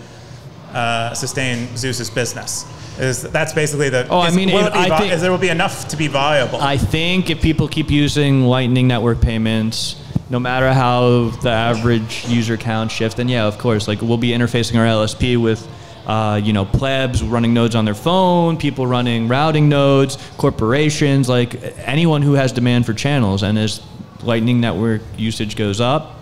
sustain Zeus's business? That's basically the. Oh, I mean, there will be enough to be viable. I think if people keep using Lightning Network payments, no matter how the average user count shifts, then yeah, of course, like we'll be interfacing our LSP with, plebs running nodes on their phone, people running routing nodes, corporations, like anyone who has demand for channels. And as Lightning Network usage goes up,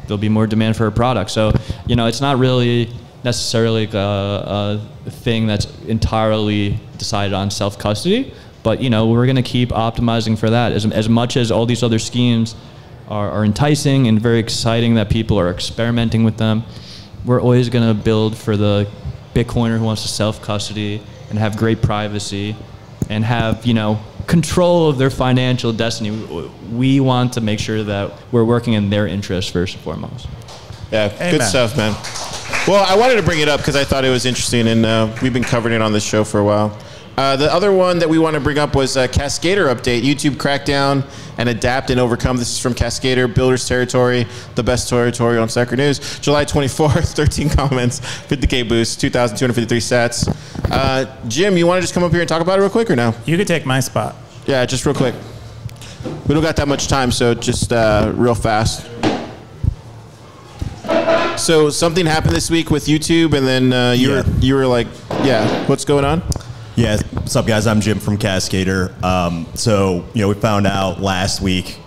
there'll be more demand for our product. So, it's not really necessarily a thing that's entirely decided on self-custody, but we're going to keep optimizing for that. As much as all these other schemes are enticing and very exciting that people are experimenting with them, we're always going to build for the Bitcoiner who wants to self-custody and have great privacy and have control of their financial destiny. We want to make sure that we're working in their interest first and foremost. Yeah, good stuff, man. Well, I wanted to bring it up because I thought it was interesting, and we've been covering it on this show for a while. The other one that we want to bring up was CASCDR update, YouTube Crackdown and Adapt and Overcome. This is from CASCDR, Builders Territory, the best territory on Stacker News. July 24th, 13 comments, 50K boost, 2,253 sats. Jim, you want to just come up here and talk about it real quick or no? You could take my spot. Yeah, just real quick. We don't got that much time, so just real fast. So something happened this week with YouTube, and then you were like, what's going on? Yeah, what's up, guys? I'm Jim from CASCDR. So, we found out last week,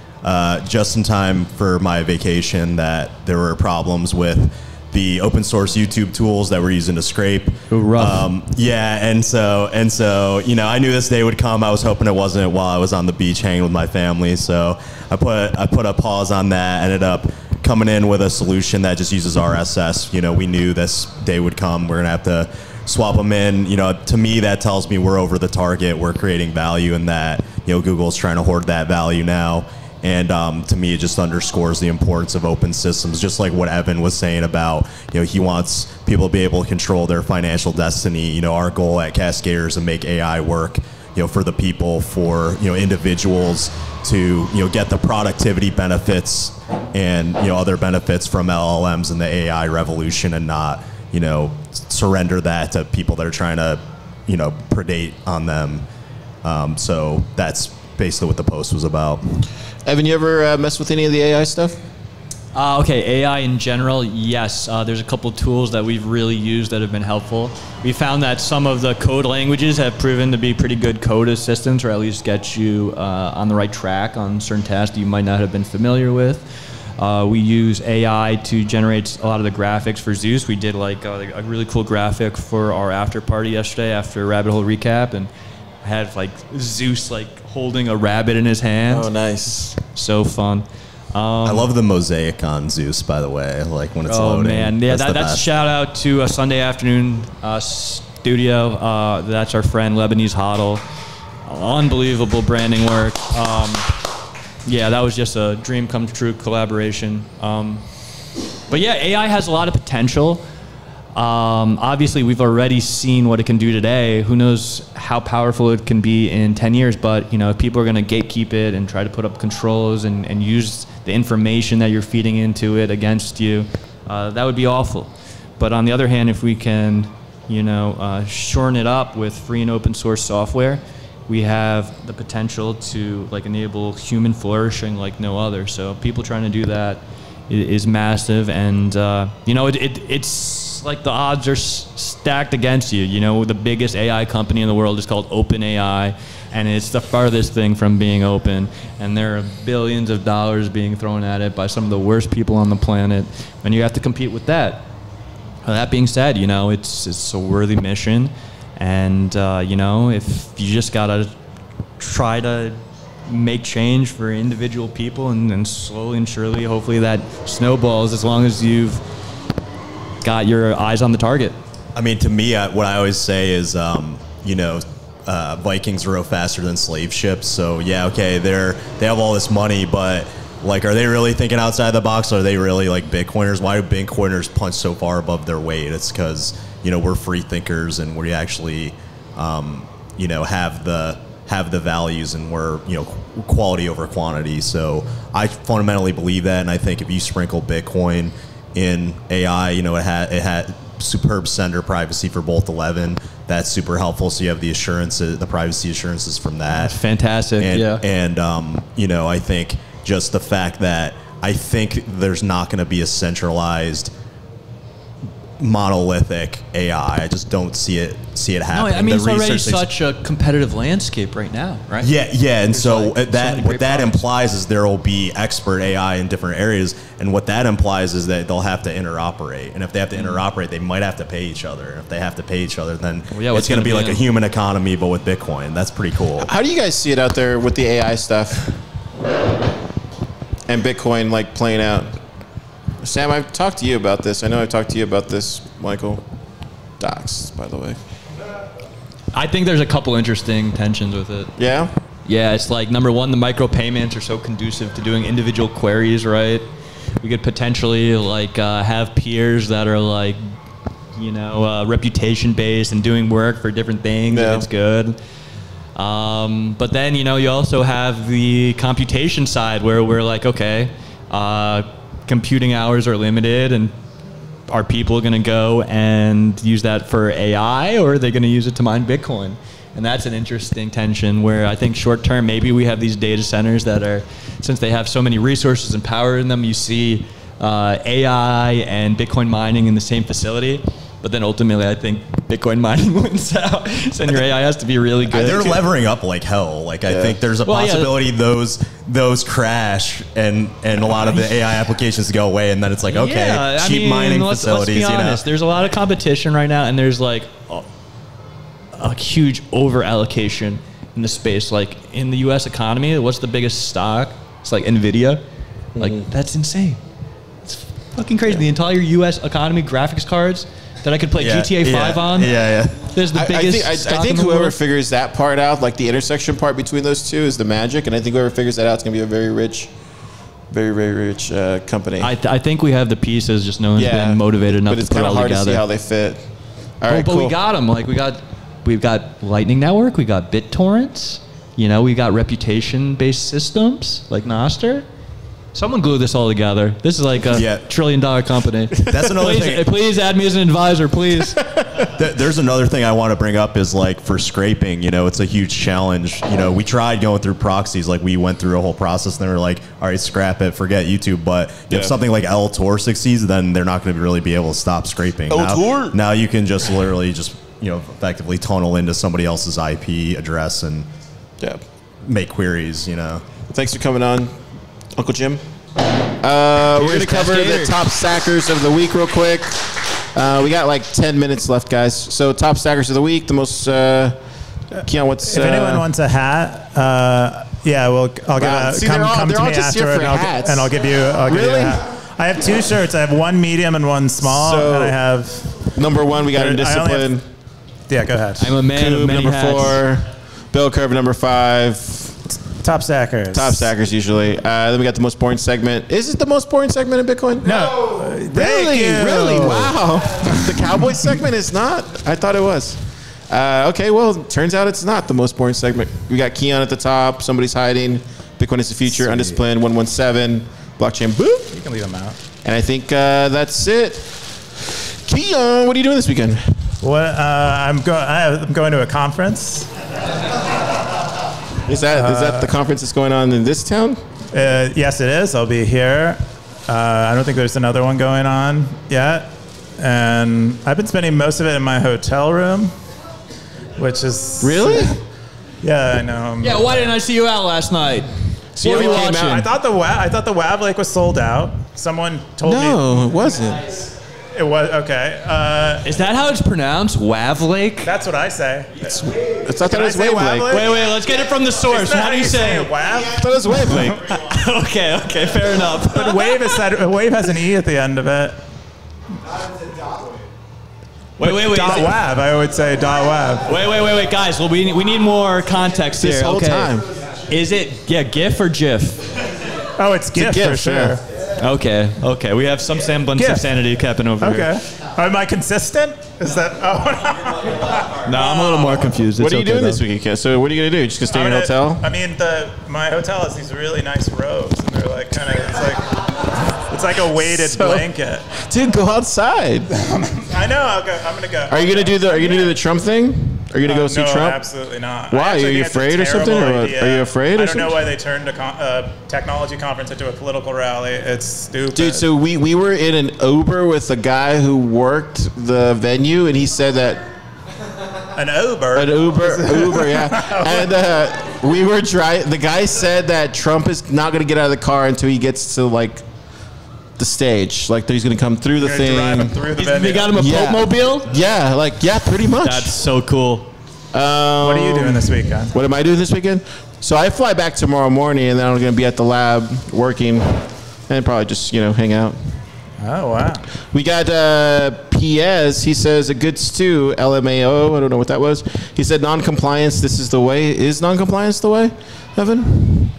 just in time for my vacation, that there were problems with the open source YouTube tools that we're using to scrape. Ooh, rough. And so, I knew this day would come. I was hoping it wasn't while I was on the beach hanging with my family. So I put a pause on that. Ended up coming in with a solution that just uses RSS. We knew this day would come. We're gonna have to swap them in. To me, that tells me we're over the target. We're creating value, and that Google's trying to hoard that value now. And to me, it just underscores the importance of open systems. Just like what Evan was saying about, he wants people to be able to control their financial destiny. Our goal at CASCDR is to make AI work, for the people, for individuals to get the productivity benefits and other benefits from LLMs and the AI revolution, and not surrender that to people that are trying to, predate on them. So that's basically what the post was about. Evan, you ever mess with any of the AI stuff? Okay, AI in general, yes. There's a couple tools that we've really used that have been helpful. We found that some of the code languages have proven to be pretty good code assistants, or at least get you on the right track on certain tasks that you might not have been familiar with. We use AI to generate a lot of the graphics for Zeus. We did like a really cool graphic for our after party yesterday after Rabbit Hole Recap, and had like Zeus like holding a rabbit in his hand. Oh, nice. So fun. I love the mosaic on Zeus, by the way, like when it's loading. Oh, man. Yeah, that's a shout out to a Sunday Afternoon Studio. That's our friend Lebanese Hodl. Unbelievable branding work. Yeah, that was just a dream come true collaboration. But yeah, AI has a lot of potential. Obviously, we've already seen what it can do today. Who knows how powerful it can be in 10 years, but if people are going to gatekeep it and try to put up controls and use the information that you're feeding into it against you, that would be awful. But on the other hand, if we can, shorten it up with free and open source software, we have the potential to enable human flourishing like no other. So people trying to do that is massive, and it's like the odds are stacked against you. The biggest AI company in the world is called OpenAI, and it's the farthest thing from being open, and there are billions of dollars being thrown at it by some of the worst people on the planet, and you have to compete with that. That being said, it's a worthy mission, and if you just gotta try to make change for individual people, and slowly and surely, hopefully that snowballs as long as you've got your eyes on the target. I mean, to me, what I always say is, Vikings row faster than slave ships. So yeah, okay, they have all this money, but like, are they really thinking outside the box? Are they really like Bitcoiners? Why do Bitcoiners punch so far above their weight? It's because we're free thinkers and we actually have the values, and we're quality over quantity. So I fundamentally believe that, and I think if you sprinkle Bitcoin in AI, it had superb sender privacy for both 11. That's super helpful. So you have the assurances, the privacy assurances from that. That's fantastic. And I think just the fact that I think there's not going to be a centralized monolithic AI. I just don't see it happening. No, I mean, it's already such a competitive landscape right now, right? Yeah, and so what that implies is there will be expert AI in different areas, and what that implies is that they'll have to interoperate, and if they have to interoperate, they might have to pay each other. And if they have to pay each other, then it's going to be like a human economy, but with Bitcoin. That's pretty cool. How do you guys see it out there with the AI stuff and Bitcoin like playing out? Sam, I've talked to you about this. I know I've talked to you about this, Michael. Docs, by the way. I think there's a couple interesting tensions with it. Yeah? Yeah, it's like, number one, the micropayments are so conducive to doing individual queries, right? We could potentially like have peers that are like, reputation based and doing work for different things. Yeah. And it's good. But then, you also have the computation side where we're like, okay, computing hours are limited, and are people going to go and use that for AI, or are they going to use it to mine Bitcoin? And that's an interesting tension where I think short term, maybe we have these data centers that are, since they have so many resources and power in them, you see AI and Bitcoin mining in the same facility. But then ultimately, I think Bitcoin mining wins out. So your AI has to be really good. They're levering up like hell. Like I think there's a possibility those crash and a lot of the AI applications go away, and then it's like, okay, cheap mining facilities. Let's be honest. There's a lot of competition right now, and there's like a huge over allocation in the space. Like in the U.S. economy, what's the biggest stock? It's like Nvidia. Like that's insane. It's fucking crazy. The entire U.S. economy, graphics cards that I could play GTA 5 on. Yeah. There's the biggest. I think whoever figures that part out, like the intersection part between those two, is the magic. And I think whoever figures that out is going to be a very rich, very, very rich company. I think we have the pieces, just no one's been motivated enough to put it all together. But it's kind of hard to see how they fit. All right, but we got them. Like we've got Lightning Network, we got BitTorrents. We got reputation-based systems like Nostr. Someone glue this all together. This is like a $1 trillion company. That's another thing. Please add me as an advisor, please. There's another thing I want to bring up is like for scraping, it's a huge challenge. We tried going through proxies, like we went through a whole process, and they were like, all right, scrap it, forget YouTube. But if something like LTOR succeeds, then they're not going to really be able to stop scraping. Now you can just literally just, effectively tunnel into somebody else's IP address and make queries, Thanks for coming on, Uncle Jim. We're going to cover the top stackers of the week real quick. We got like 10 minutes left, guys. So top stackers of the week, the most... Keyan, what's... If anyone wants a hat, I'll give come to me after it, and I'll give you a hat. I have 2 shirts. I have one medium and one small, and I have... Number 1, we got Indiscipline. Yeah, go ahead. I'm a man of many number hats. 4, Bell Curve number 5. Top stackers. Top stackers usually. Then we got the most boring segment. Is it the most boring segment in Bitcoin? No. Really? Wow. The Cowboy segment is not? I thought it was. Okay, well, turns out it's not the most boring segment. We got Keyan at the top. Somebody's hiding. Bitcoin is the future. Sweet. Undisciplined. 117. Blockchain. Boop. You can leave them out. And I think that's it. Keyan, what are you doing this weekend? I'm going to a conference. Is that the conference that's going on in this town? Yes, it is. I'll be here. I don't think there's another one going on yet. And I've been spending most of it in my hotel room, which is... Really? Yeah, I know. Yeah, why didn't I see you out last night? So you came out. I thought the WAV Lake was sold out. Someone told me... No, it wasn't. It was, okay. Is that how it's pronounced? Wav Lake? That's what I say. I thought it was Wave Lake. Wait, let's get it from the source. How do you say it? WAV? I thought it was Wave Lake. Okay, fair enough. But Wave has an E at the end of it. Wait. Dot web. I would say dot web. Wait, guys. Well, we need more context This here. whole Okay. time. Is it GIF or GIF? Oh, it's GIF, GIF, for sure. yeah. Okay. We have some semblance GIF. of sanity capping over here. Okay. Am I consistent? Is that? Oh. No, I'm a little more confused. What It's are you okay, doing though. this week, Ken? So what are you gonna do? Just gonna stay in your hotel? I mean, my hotel has these really nice robes, and they're like kind of. It's like a weighted blanket. Dude, go outside. I know. I'm gonna go. Are you gonna do the Trump thing? Are you gonna go see no, Trump? absolutely not. Why? I actually Are you think it's a afraid or something, terrible or what? idea. Are you afraid or I don't know something? why they turned a technology conference into a political rally. It's stupid. Dude, so we were in an Uber with a guy who worked the venue, and he said that an Uber. an Uber, yeah. And we were driving. The guy said that Trump is not gonna get out of the car until he gets to like the stage, like he's gonna come through the You're driving thing. through the They venue. got him a Yeah. Pope-mobile? Yeah, pretty much. That's so cool. What are you doing this weekend? What am I doing this weekend? So I fly back tomorrow morning, and then I'm gonna be at the lab working, and probably just hang out. Oh wow. We got PS. He says a good stew. LMAO. I don't know what that was. He said non-compliance. This is the way. Is non-compliance the way, Evan?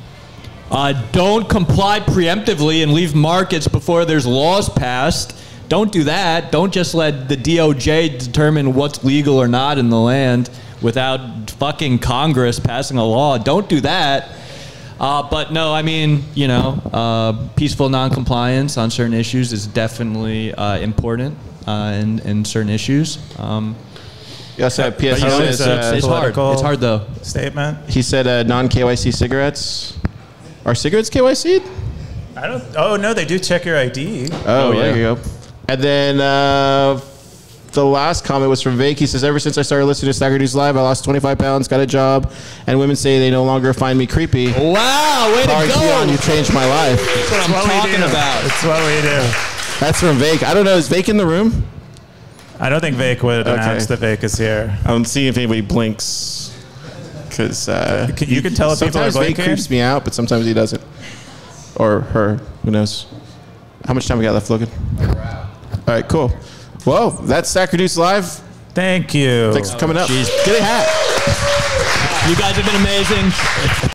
Don't comply preemptively and leave markets before there's laws passed. Don't do that. Don't just let the DOJ determine what's legal or not in the land without fucking Congress passing a law. Don't do that. But no, I mean, peaceful non-compliance on certain issues is definitely important in certain issues. You also have PS. But He it's says, It's hard. political It's hard though. Statement. he said non-KYC cigarettes. Are cigarettes KYC'd? I don't. Oh no, they do check your ID. Oh, yeah. there you go. And then the last comment was from Vake. He says, ever since I started listening to Stacker News Live, I lost 25 pounds, got a job, and women say they no longer find me creepy. Wow, way Car to and go! Keyan, you changed my life. That's what I'm talking about. It's what we do. That's from Vake. I don't know. Is Vake in the room? I don't think Vake would announce that Vake is here. I don't see if anybody blinks. Because You can tell if people are sometimes Vake blinking. creeps me out, but sometimes he doesn't. Or her. Who knows? How much time we got left, Logan? All right, cool. Well, that's Stacker News Live. Thanks you. Thanks for coming up. Jeez. Get a hat. You guys have been amazing.